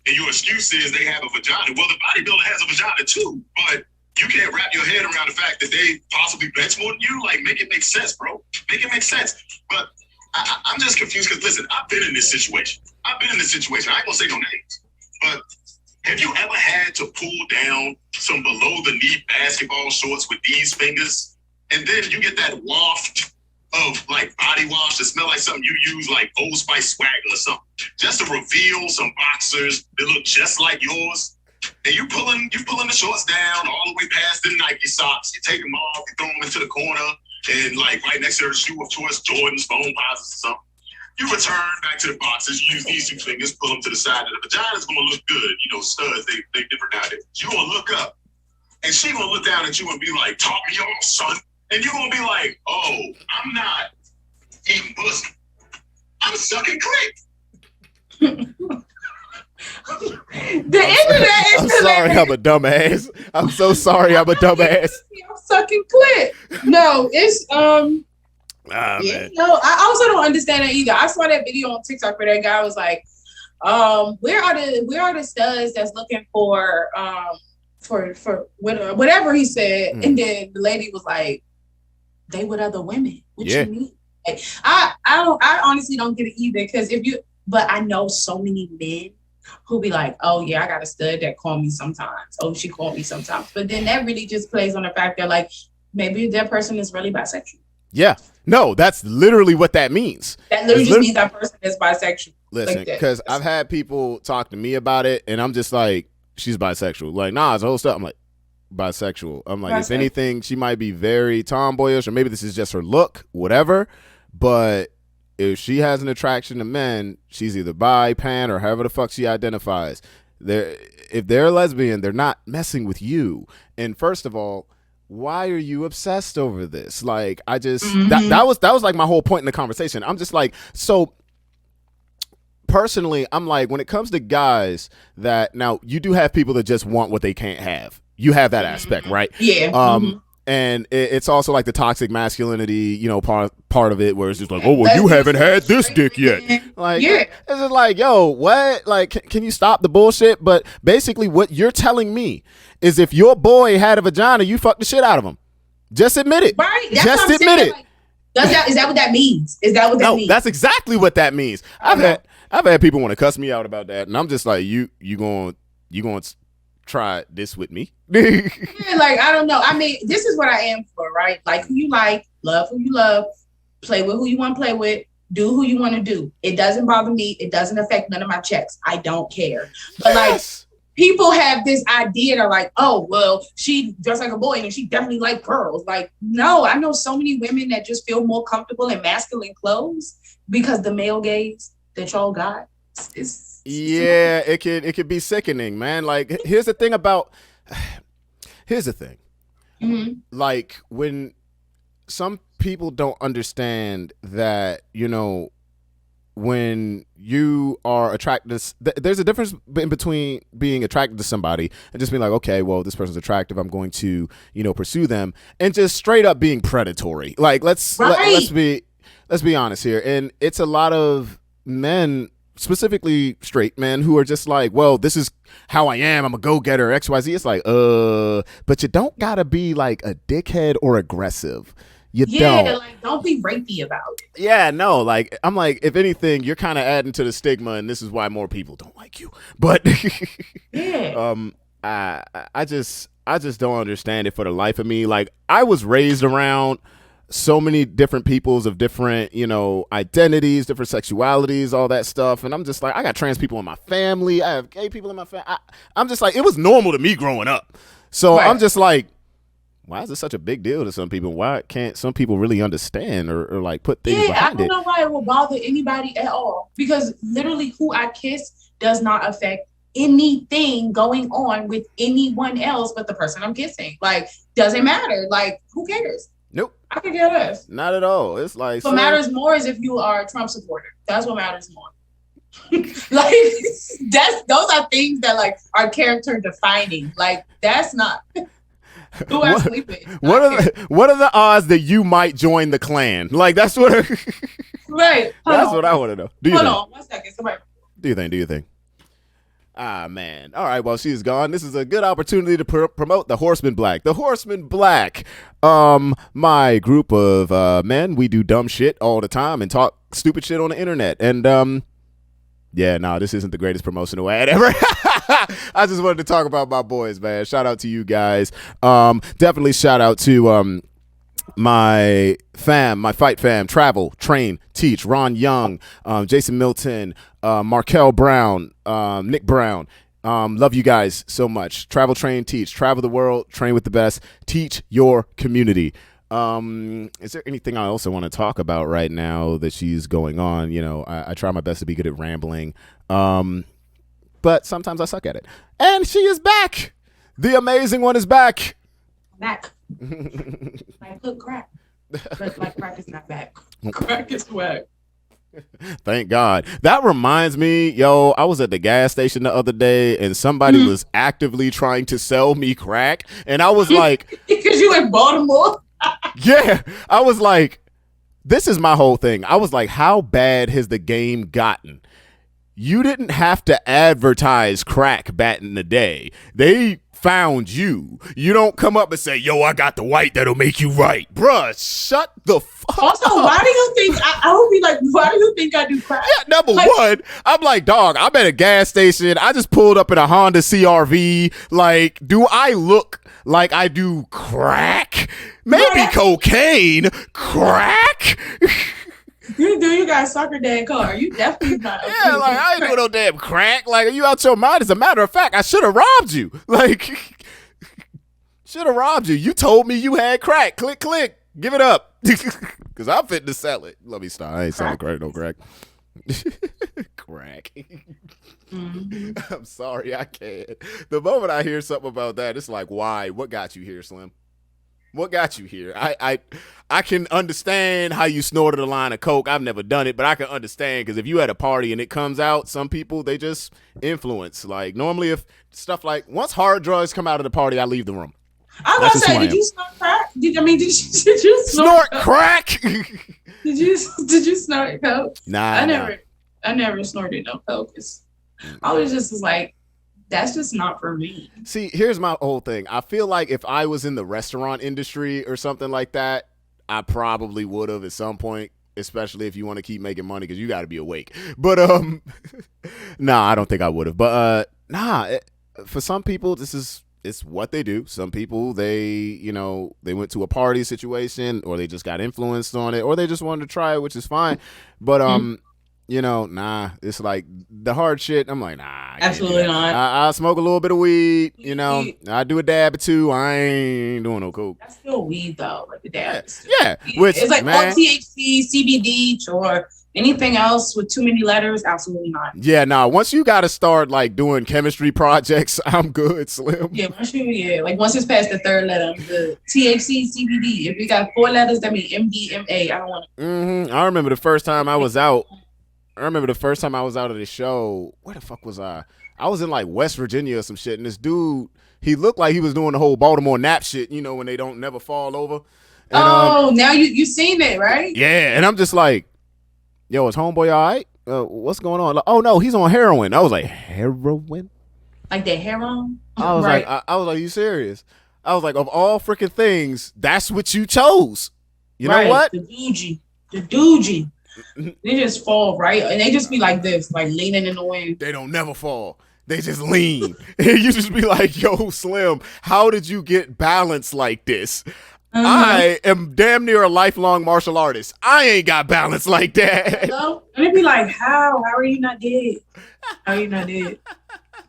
and your excuse is they have a vagina. Well, the bodybuilder has a vagina too, but you can't wrap your head around the fact that they possibly bench more than you. Like, make it make sense, bro. Make it make sense. But I'm just confused because, listen, I've been in this situation. I ain't gonna say no names. But have you ever had to pull down some below-the-knee basketball shorts with these fingers, and then you get that waft of, like, body wash that smell like something you use, like Old Spice Swagger or something, just to reveal some boxers that look just like yours? And you pulling the shorts down all the way past the Nike socks. You take them off, you throw them into the corner, and like right next to her shoe of choice, Jordan's, foam posits or something. You return back to the boxes. You use these 2 fingers, pull them to the side. And the vagina's gonna look good. You know, studs, they different nowadays. You gonna look up, and she gonna look down at you and be like, "Talk me off, son." And you gonna be like, "Oh, I'm not eating pussy. I'm sucking clit." The internet is I'm sorry, I'm a dumbass. I'm so sorry, I'm a dumbass. I'm sucking clit. No, it's man. No, I also don't understand that either. I saw that video on TikTok where that guy was like, where are the studs that's looking for whatever he said, and then the lady was like, they with other women. What you mean? Like, I honestly don't get it either, because but I know so many men who be like, oh yeah, I got a stud that call me sometimes. Oh, she called me sometimes. But then that really just plays on the fact that, like, maybe that person is really bisexual. Yeah. No, that's literally what that means. That literally just means that person is bisexual. Listen, because I've had people talk to me about it, and I'm just like, she's bisexual. Like, nah, it's the whole stuff. I'm like, bisexual. I'm like, if anything, she might be very tomboyish, or maybe this is just her look, whatever. But if she has an attraction to men, she's either bi, pan, or however the fuck she identifies. If they're a lesbian, they're not messing with you. And first of all, why are you obsessed over this? Like, I just that was like my whole point in the conversation. I'm just like, so personally, I'm like, when it comes to guys that now you do have people that just want what they can't have. You have that aspect, right? Yeah. And it's also like the toxic masculinity, part of it, where it's just like, oh, well, you haven't had this dick yet. Like, it's just like, yo, what? Like, can you stop the bullshit? But basically, what you're telling me is, if your boy had a vagina, you fucked the shit out of him. Just admit it. Right? That's just admit it. Like, is that what that means? Is that what that means? No, that's exactly what that means. I've had people want to cuss me out about that, and I'm just like, you going to try this with me? Yeah, like, I don't know. I mean, this is what I am for, right? Like who you like, love who you love, play with who you want to play with, do who you want to do. It doesn't bother me. It doesn't affect none of my checks. I don't care. But like, people have this idea, they're like, oh, well, she dressed like a boy and she definitely like girls. Like, no, I know so many women that just feel more comfortable in masculine clothes because the male gaze that y'all got is it could be sickening, man. Like, here's the thing. Mm-hmm. Like, when some people don't understand that, when you are attracted to, there's a difference in between being attracted to somebody and just being like, okay, well, this person's attractive, I'm going to, pursue them, and just straight up being predatory. Like, let's be honest here. And it's a lot of men, specifically straight men, who are just like, well, this is how I am, I'm a go-getter, XYZ. It's like, but you don't gotta be like a dickhead or aggressive. You don't. Like, don't be rapey about it. Yeah, no, like, I'm like, if anything, you're kind of adding to the stigma, and this is why more people don't like you. But I just don't understand it for the life of me. Like, I was raised around so many different peoples of different, identities, different sexualities, all that stuff. And I'm just like, I got trans people in my family. I have gay people in my family. I'm just like, it was normal to me growing up. So I'm just like, why is this such a big deal to some people? Why can't some people really understand or like put things behind it? I don't know why it will bother anybody at all. Because literally who I kiss does not affect anything going on with anyone else but the person I'm kissing. Like, doesn't matter. Like, who cares? Nope. I can care less. Not at all. It's like, what matters more is if you are a Trump supporter. That's what matters more. Like, those are things that like are character defining. Like, that's not who I sleep with. What are the odds that you might join the Klan? Like, that's what. Right. That's what I want to know. Hold on 1 second. Somebody. Do you think? Ah, man. All right, well, she's gone. This is a good opportunity to promote the Horseman Black. The Horseman Black, my group of men, we do dumb shit all the time and talk stupid shit on the internet. And, this isn't the greatest promotional ad ever. I just wanted to talk about my boys, man. Shout out to you guys. Definitely shout out to my fight fam, Travel, Train, Teach, Ron Young, Jason Milton, Markel Brown, Nick Brown. Love you guys so much. Travel, Train, Teach. Travel the world, train with the best. Teach your community. Is there anything I also want to talk about right now that she's going on? I try my best to be good at rambling, but sometimes I suck at it. And she is back. The amazing one is back. Back. Like, look, crack. But like, crack is not back. Crack is whack. Thank God. That reminds me, I was at the gas station the other day and somebody was actively trying to sell me crack. And I was like, because you in Baltimore? Yeah. I was like, this is my whole thing. I was like, how bad has the game gotten? You didn't have to advertise crack back in the day. They found you. You don't come up and say, yo, I got the white that'll make you right. Bruh, shut the fuck also, up. why do you think, I would be like, why do you think I do crack? Yeah, number one, I'm like, dog, I'm at a gas station. I just pulled up in a Honda CRV. Like, do I look like I do crack? Maybe cocaine. Crack? You got a soccer dad car. You definitely not. Yeah, like, I ain't doing no damn crack. Like, are you out your mind? As a matter of fact, I should have robbed you. Like, should have robbed you. You told me you had crack. Click, click. Give it up. Because I'm fitting to sell it. Let me stop. I ain't selling crack, no crack. Crack. Mm-hmm. I'm sorry, I can't. The moment I hear something about that, it's like, why? What got you here, Slim? What got you here? I can understand how you snorted a line of coke. I've never done it, but I can understand because if you at a party and it comes out, some people they just influence. Like normally, if stuff like once hard drugs come out of the party, I leave the room. I was gonna say, did you snort crack? Did you snort crack? did you snort coke? Nah, I never snorted no coke. I was just like, that's just not for me. See, here's my whole thing. I feel like if I was in the restaurant industry or something like that, I probably would have at some point, especially if you want to keep making money because you got to be awake. But nah, I don't think I would have. But for some people, it's what they do. Some people they went to a party situation or they just got influenced on it or they just wanted to try it, which is fine. But it's like the hard shit. I'm like, nah, absolutely not. I smoke a little bit of weed, I do a dab or two. I ain't doing no coke. That's still weed though, like the dab. Yeah. Which it's like all THC, CBD, or anything else with too many letters, absolutely not. Yeah, once you got to start like doing chemistry projects, I'm good, Slim. Yeah, once it's past the third letter, I'm good. THC, CBD. If you got 4 letters, that means MDMA. I don't want it. I remember the first time I was out. Of the show. Where the fuck was I? I was in like West Virginia or some shit, and this dude, he looked like he was doing the whole Baltimore nap shit, when they don't never fall over. And, now you seen it, right? Yeah, and I'm just like, yo, is homeboy all right? What's going on? Like, oh no, he's on heroin. I was like, heroin? Like that heroin? I was right. I was like, you serious? I was like, of all freaking things, that's what you chose. You know what? The doogie. They just fall right, and they just be like this, like leaning in the wind. They don't never fall. They just lean. You just be like, yo, Slim, how did you get balance like this? I am damn near a lifelong martial artist. I ain't got balance like that. Hello? And they be like, how are you not dead? How are you not dead?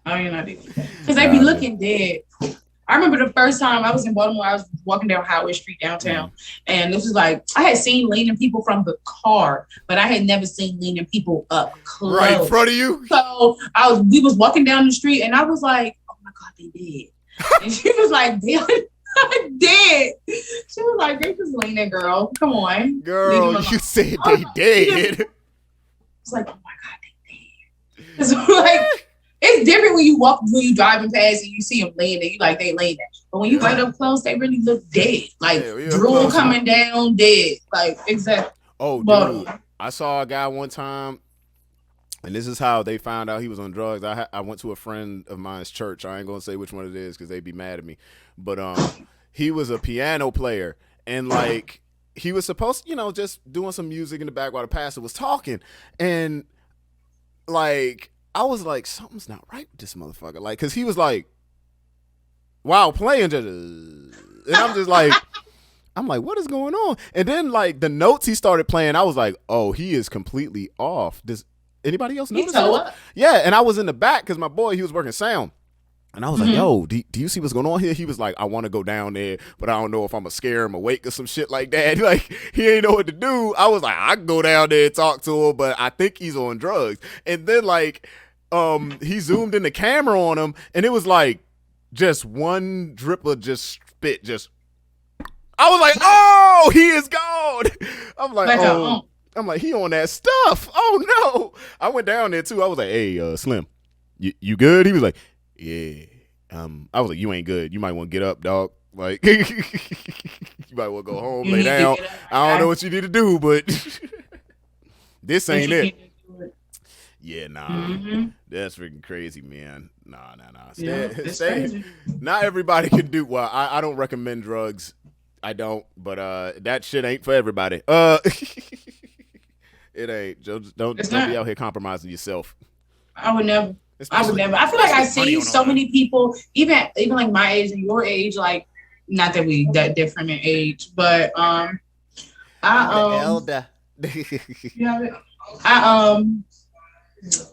Because they be looking dead. I remember the first time I was in Baltimore, I was walking down Highway Street downtown. And this was like, I had seen leaning people from the car, but I had never seen leaning people up close. Right in front of you? So we was walking down the street and I was like, oh my God, they dead. And she was like, they dead. She was like, they just leaning, girl. Come on. Girl, you said they dead. It's like, oh my God, they dead. So like, it's different when you driving past and you see them laying there. You like they laying there, but when you right up close, they really look dead. Like drool coming down, dead. Like exactly. Oh, dude, I saw a guy one time, and this is how they found out he was on drugs. I went to a friend of mine's church. I ain't gonna say which one it is because they'd be mad at me. But he was a piano player, and like he was supposed to, just doing some music in the back while the pastor was talking, and like. I was like, something's not right with this motherfucker. Like, cause he was like, wow, playing just, and I'm just like, what is going on? And then like the notes he started playing, I was like, oh, he is completely off. Does anybody else notice that? Yeah, and I was in the back because my boy, he was working sound. And I was like, yo, do you see what's going on here? He was like, I want to go down there, but I don't know if I'm going to scare him awake or some shit like that. Like, he ain't know what to do. I was like, I can go down there and talk to him, but I think he's on drugs. And then, like, he zoomed in the camera on him, and it was like just one drip of just spit. I was like, oh, he is gone. I'm like, oh. I'm like, he on that stuff. Oh, no. I went down there, too. I was like, hey, Slim, you good? He was like, yeah. I was like, you ain't good. You might want to get up, dog. Like, you might want to go home, lay down. I don't know what you need to do, but this ain't it. Yeah, nah. That's freaking crazy, man. Nah. Stay. Not everybody can do. Well, I don't recommend drugs. I don't. But that shit ain't for everybody. It ain't. Just don't be out here compromising yourself. I would never. I feel like I see so many people, even like my age and your age, like not that we that different in age, but elder.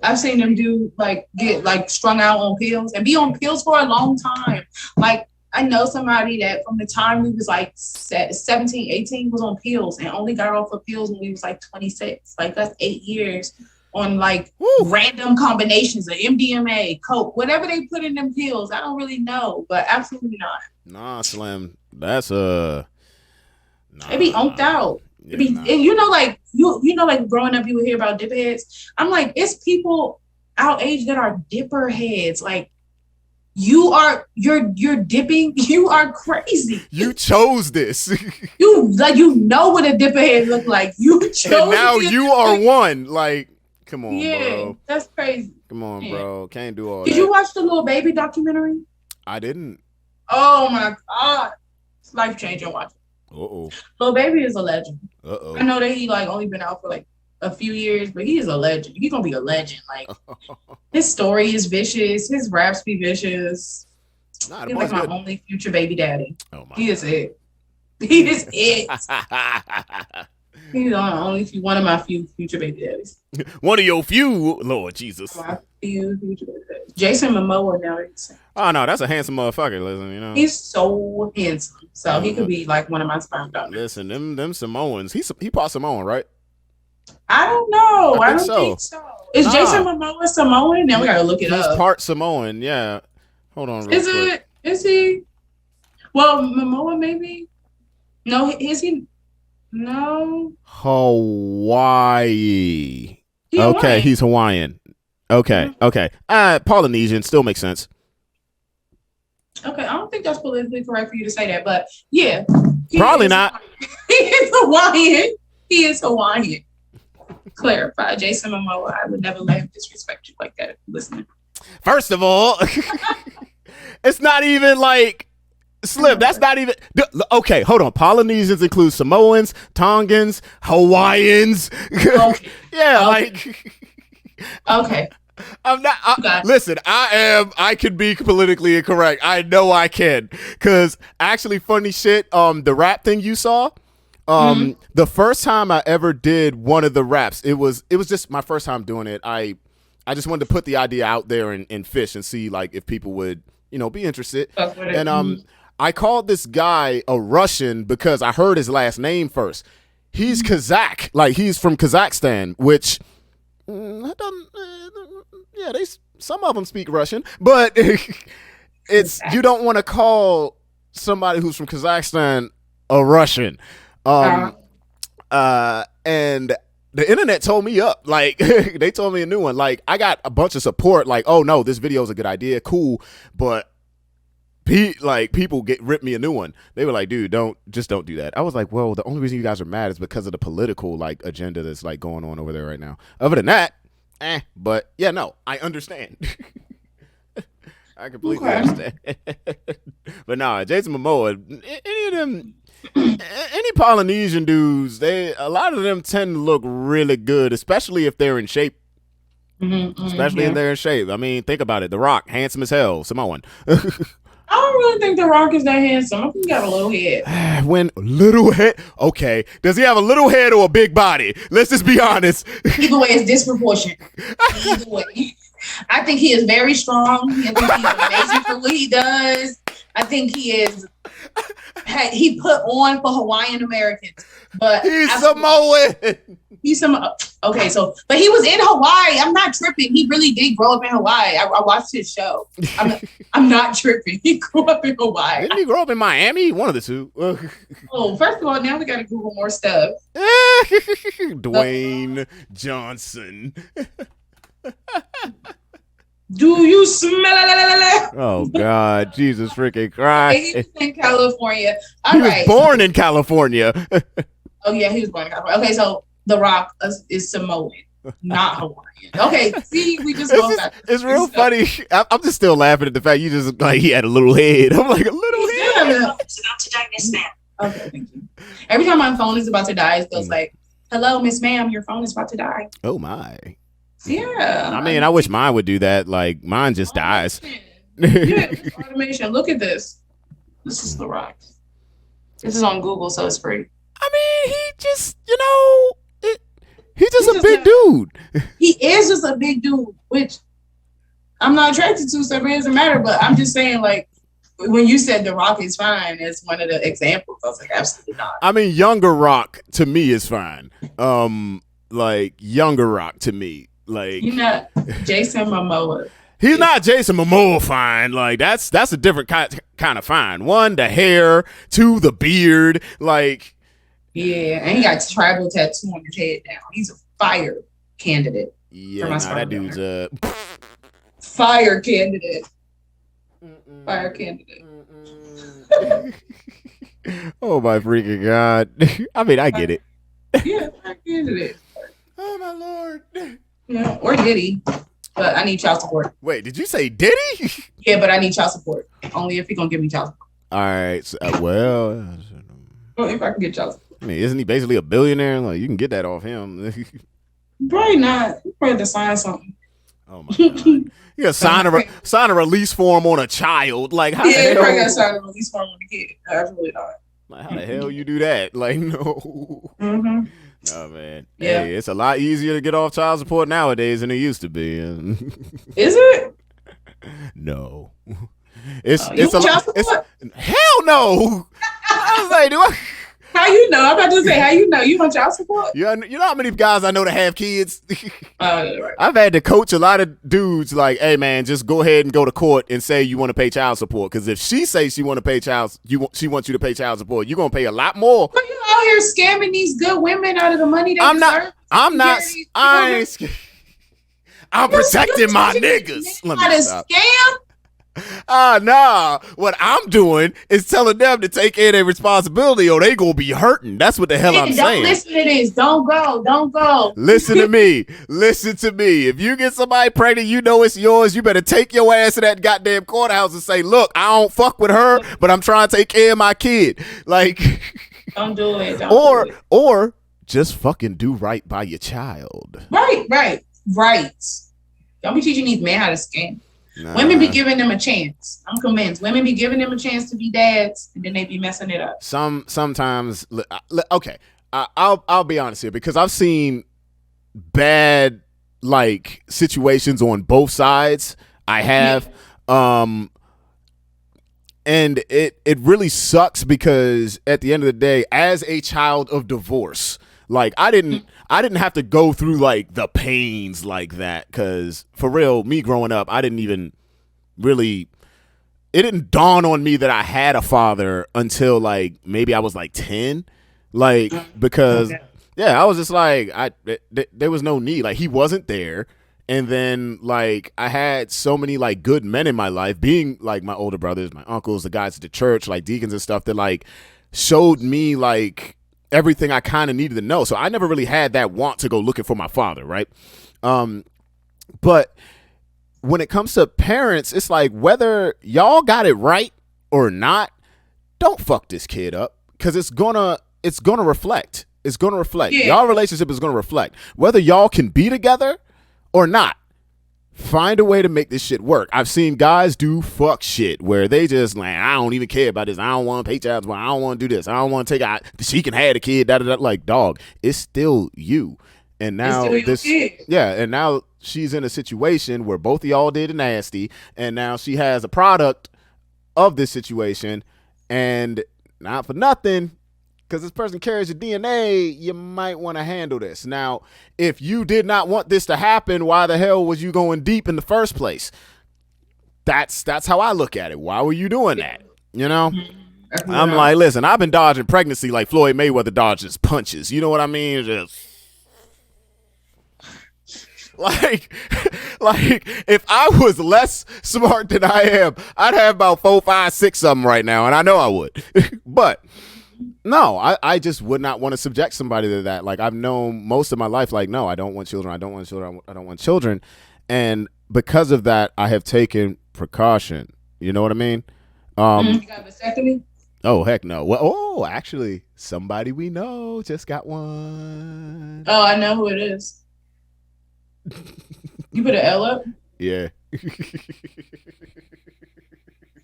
I've seen them get strung out on pills and be on pills for a long time. Like I know somebody that from the time we was like 17, 18 was on pills and only got off of pills when we was like 26. Like that's 8 years. On like random combinations of MDMA, coke, whatever they put in them pills. I don't really know, but absolutely not. Nah, Slim. That's It be onked out. Yeah, And like like growing up, you would hear about dipper heads. I'm like, it's people our age that are dipper heads. Like, you're dipping. You are crazy. You chose this. you know what a dipper head look like. You chose. And now you are one. Like, come on, bro. That's crazy. Come on, bro. Can't do all that. Did you watch the Little Baby documentary? I didn't. Oh my God, it's life changing. Watch it. Little Baby is a legend. I know that he like only been out for like a few years, but he is a legend. He's gonna be a legend. Like, his story is vicious. His raps be vicious. He's like my only future baby daddy. Oh my! He is it. He is it. He's only one of my few future baby daddies. One of your few, Lord Jesus. My few future baby daddies. Jason Momoa now. Oh no, that's a handsome motherfucker. Listen, he's so handsome. So he could be like one of my sperm donors. Listen, them Samoans. He part Samoan, right? I don't know. I don't think so. Is Jason Momoa Samoan? Now we gotta look it up. He's part Samoan. Yeah. Hold on. Real quick. Is he? Well, Momoa maybe. No, is he? No. Hawaii. Okay, he's Hawaiian. Okay, okay. Polynesian still makes sense. Okay, I don't think that's politically correct for you to say that, but yeah. Probably not. He is Hawaiian. He is Hawaiian. Clarify, Jason Momoa. I would never let him disrespect you like that. Listening. First of all, it's not even like Slim. That's not even okay. Hold on. Polynesians include Samoans, Tongans, Hawaiians. Okay. Yeah, okay. Okay. I'm not. Listen, I can be politically incorrect. I know I can. Cause actually, funny shit. The rap thing you saw. The first time I ever did one of the raps, it was just my first time doing it. I just wanted to put the idea out there and fish and see like if people would, be interested. And I called this guy a Russian because I heard his last name first. He's Kazakh, like he's from Kazakhstan, which some of them speak Russian, but it's you don't want to call somebody who's from Kazakhstan a Russian. And the internet told me up. Like they told me a new one. Like I got a bunch of support. Like, oh no, this video is a good idea, cool. But people ripped me a new one. They were like, dude, don't do that. I was like, well, the only reason you guys are mad is because of the political like agenda that's like going on over there right now. Other than that, but yeah, no, I understand. I completely understand. But nah, Jason Momoa, any of them. Any Polynesian dudes, a lot of them tend to look really good, especially if they're in shape. Especially if they're in shape. I mean, think about it. The Rock, handsome as hell, Samoan. I don't really think The Rock is that handsome. I think he got a little head. When little head, okay. Does he have a little head or a big body? Let's just be honest. Either way, it's disproportionate. Either way. I think he is very strong. I think he's amazing for what he does. I think he put on for Hawaiian Americans, but he's Samoan. Okay, but he was in Hawaii. I'm not tripping. He really did grow up in Hawaii. I watched his show. I'm not tripping. He grew up in Hawaii. Didn't he grow up in Miami? One of the two. Oh, first of all, now we got to Google more stuff. Dwayne Johnson. Do you smell? Oh God, Jesus freaking Christ! He was in California. He was born in California. Oh yeah, he was born in California. Okay, so The Rock is Samoan, not Hawaiian. Okay, see, we just go back. It's real funny. I'm just still laughing at the fact you just like he had a little head. I'm like a little head. It's about to die, Miss Ma'am. Okay, thank you. Every time my phone is about to die, it goes like, "Hello, Miss Ma'am, your phone is about to die." Oh my. Yeah. I mean, I wish mine would do that. Like, mine just dies. Yeah, automation. Look at this. This is The Rock. This is on Google, so it's free. I mean, he just, he's just a big dude. He is just a big dude, which I'm not attracted to, so it doesn't matter. But I'm just saying, like, when you said The Rock is fine, it's one of the examples. I was like, absolutely not. I mean, younger Rock to me is fine. Like, younger Rock to me. Like, Jason Momoa. He's not Jason Momoa fine. Like that's a different kind of fine. One, the hair. Two, the beard. Like, yeah, and he got tribal tattoo on his head now. He's a fire candidate. Yeah, that dude's a fire candidate. Fire candidate. Oh my freaking God! I mean, I get it. Yeah, fire candidate. Oh my Lord. Yeah, or Diddy. But I need child support. Wait, did you say Diddy? Yeah, but I need child support. Only if he gonna give me child support. All right. So, well, if I can get child support. I mean, isn't he basically a billionaire? Like, you can get that off him. Probably not. He probably have to sign something. Oh my God. You gotta sign a release form on a child. Like, how the hell? Yeah, probably gotta sign a release form on a kid. Absolutely not. Like, how the hell you do that? Like, no. Mm-hmm. Oh man, yeah. Hey, it's a lot easier to get off child support nowadays than it used to be. Is it? No, it's a lot. Hell no. I was like, do I? How you know? I'm about to say, how you know? You want child support? You know how many guys I know that have kids? Oh, yeah, right. I've had to coach a lot of dudes like, hey man, just go ahead and go to court and say you want to pay child support. Because if she says she want to pay she wants you to pay child support, you're gonna pay a lot more. But you out here scamming these good women out of the money they deserve? I'm protecting my niggas. Let me stop. Scam? Nah. What I'm doing is telling them to take in their responsibility or they gonna be hurting. That's what the hell I'm saying. Don't listen to this. Don't go. Listen to me. If you get somebody pregnant, you know it's yours. You better take your ass to that goddamn courthouse and say, look, I don't fuck with her, but I'm trying to take care of my kid. Like, don't do it. Or just fucking do right by your child. Right. Don't be teaching these men how to scam. Nah. Women be giving them a chance. I'm convinced. Women be giving them a chance to be dads, and then they be messing it up. Sometimes, okay. I'll be honest here because I've seen bad like situations on both sides. I have, and it really sucks because at the end of the day, as a child of divorce, like I didn't have to go through like the pains like that because for real, me growing up, I didn't even really, it didn't dawn on me that I had a father until like maybe I was like 10, like because I was just like there was no need, like he wasn't there. And then like I had so many like good men in my life, being like my older brothers, my uncles, the guys at the church, like deacons and stuff that like showed me like everything I kind of needed to know. So I never really had that want to go looking for my father, right? But when it comes to parents, it's like whether y'all got it right or not, don't fuck this kid up because it's gonna reflect. It's gonna reflect. Yeah. Y'all relationship is gonna reflect whether y'all can be together or not. Find a way to make this shit work. I've seen guys do fuck shit where they just like, I don't even care about this. I don't want to pay child support. I don't want to do this. I don't want to take out. She can have a kid. Like, dog, it's still you. And now and now she's in a situation where both of y'all did nasty, and now she has a product of this situation, and not for nothing, because this person carries your DNA, you might want to handle this. Now, if you did not want this to happen, why the hell was you going deep in the first place? That's how I look at it. Why were you doing that? You know? I'm like, listen, I've been dodging pregnancy like Floyd Mayweather dodges punches. You know what I mean? Just like if I was less smart than I am, I'd have about 4, 5, 6 of them right now, and I know I would. But no, I just would not want to subject somebody to that. Like I've known most of my life, like, no, I don't want children. I don't want children. And because of that, I have taken precaution. You know what I mean? You got a vasectomy? Oh, heck no. Well, actually, somebody we know just got one. Oh, I know who it is. You put an L up? Yeah.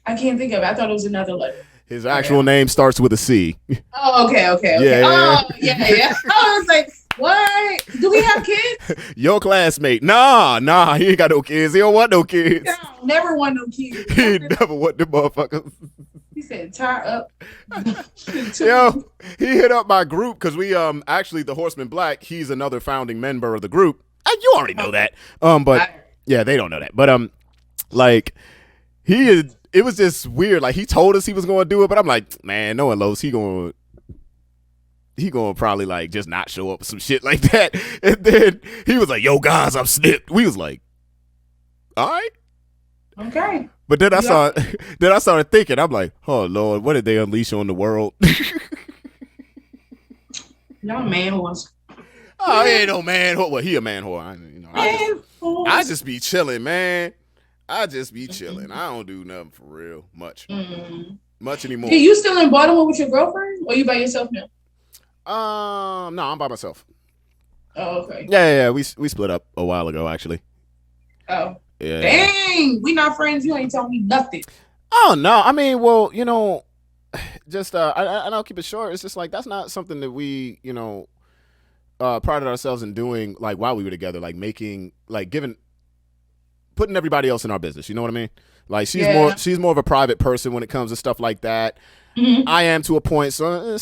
I can't think of it. I thought it was another letter. His actual name starts with a C. Oh, okay. Yeah. Oh, yeah. I was like, what? Do we have kids? Your classmate. Nah, he ain't got no kids. He don't want no kids. No, never want no kids. He never want the motherfuckers. He said, tie up. Yo, he hit up my group because we actually the Horseman Black, he's another founding member of the group. You already know that. But yeah, they don't know that. But Like it was just weird. Like he told us he was going to do it, but I'm like, man, knowing Los, he going to probably like just not show up or some shit like that. And then he was like, yo guys, I'm snipped. We was like, all right. Okay. But then I started thinking, I'm like, oh Lord, what did they unleash on the world? Y'all man whores. Oh, he ain't no man whore. Well, he a man whore. I just be chilling, man. I just be chilling. I don't do nothing for real much anymore. Are you still in Baltimore with your girlfriend, or you by yourself now? No, I'm by myself. Oh, okay. Yeah. We split up a while ago, actually. Oh. Yeah. Dang, we not friends. You ain't telling me nothing. Oh no, I mean, well, just I'll keep it short. It's just like that's not something that we, prided ourselves in doing like while we were together, like making, like putting everybody else in our business. You know what I mean? Like she's more of a private person when it comes to stuff like that. Mm-hmm. I am to a point, so it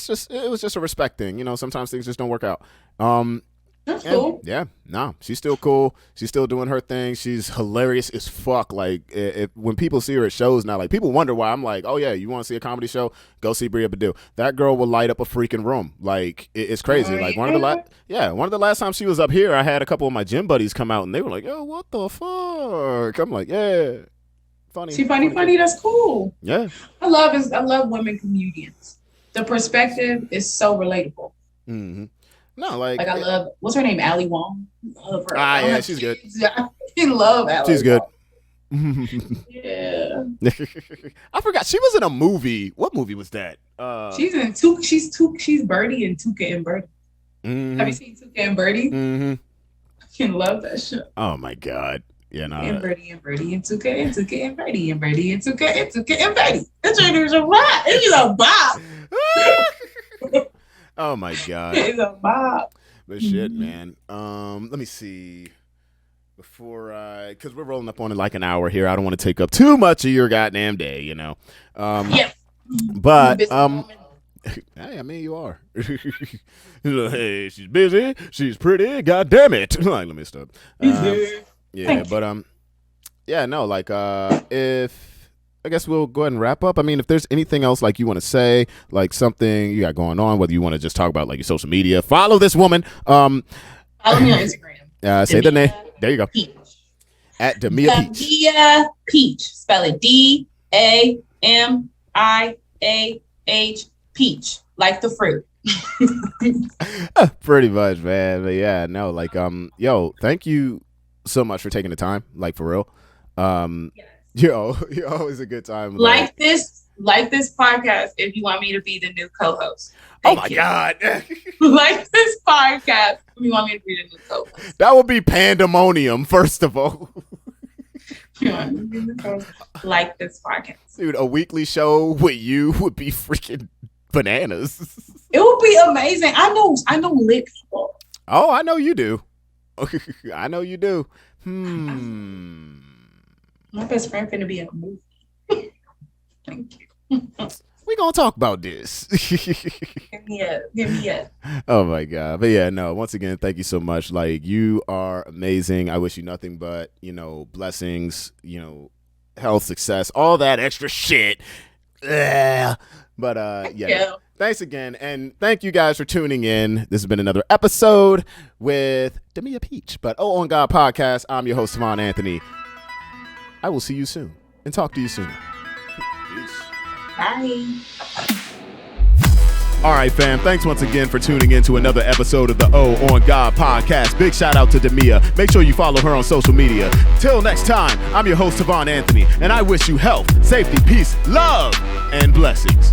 was just a respect thing. Sometimes things just don't work out. That's cool. Yeah, no, she's still cool. She's still doing her thing. She's hilarious as fuck. Like when people see her at shows now, like people wonder why I'm like, oh yeah, you want to see a comedy show? Go see Bria Badu. That girl will light up a freaking room. Like it's crazy. Like one of the last times she was up here, I had a couple of my gym buddies come out and they were like, yo, what the fuck? I'm like, yeah, funny. She funny. That's cool. Yeah, I love women comedians. The perspective is so relatable. Mm-hmm. No, like I love, what's her name? Ali Wong. Love her. Yeah, she's good. I love Ali. She's good. Yeah. I forgot she was in a movie. What movie was that? She's in she's Birdie and Tuka and Birdie. Mm-hmm. Have you seen Tuka and Birdie? Mm-hmm. I can love that shit. Oh my god. Yeah, no. And Birdie and Birdie and Tuka and Tuka and Birdie and Birdie and Tuka and Tuka and Birdie. That's right, there's a rap. It's a bop. Oh my god. It's a bop. But shit, man. Let me see. Because we're rolling up on it like an hour here. I don't want to take up too much of your goddamn day, Yes. But hey, I mean, you are. Hey, she's busy. She's pretty. God damn it. Like, let me stop. Yeah, but yeah, no, like if. I guess we'll go ahead and wrap up. I mean, if there's anything else like you want to say, like something you got going on, whether you want to just talk about like your social media, follow this woman. Follow me on Instagram. Say the name. There you go. Peach. At Damiahpeach. Damiahpeach. Spell it Damiah Peach, like the fruit. Pretty much, man. But yeah, no, like yo, thank you so much for taking the time, like for real. Yes. You're always a good time. Like this podcast, if you want me to be the new co-host. Oh my God. Like this podcast, if you want me to be the new co-host. That would be pandemonium, first of all. Like this podcast. Dude, a weekly show with you would be freaking bananas. It would be amazing. I know lit people. Oh, I know you do. I know you do. My best friend finna be in a movie. Thank you. We gonna talk about this. Give me a. Oh my God. But yeah, no, once again, thank you so much. Like, you are amazing. I wish you nothing but, blessings, health, success, all that extra shit. Ugh. But yeah. Thanks again. And thank you guys for tuning in. This has been another episode with Damiahpeach. But on God Podcast, I'm your host, Tovaun Anthony. I will see you soon and talk to you soon. Peace. Bye. All right, fam. Thanks once again for tuning in to another episode of the on God Podcast. Big shout out to Damiah. Make sure you follow her on social media. Till next time, I'm your host, Tovaun Anthony, and I wish you health, safety, peace, love, and blessings.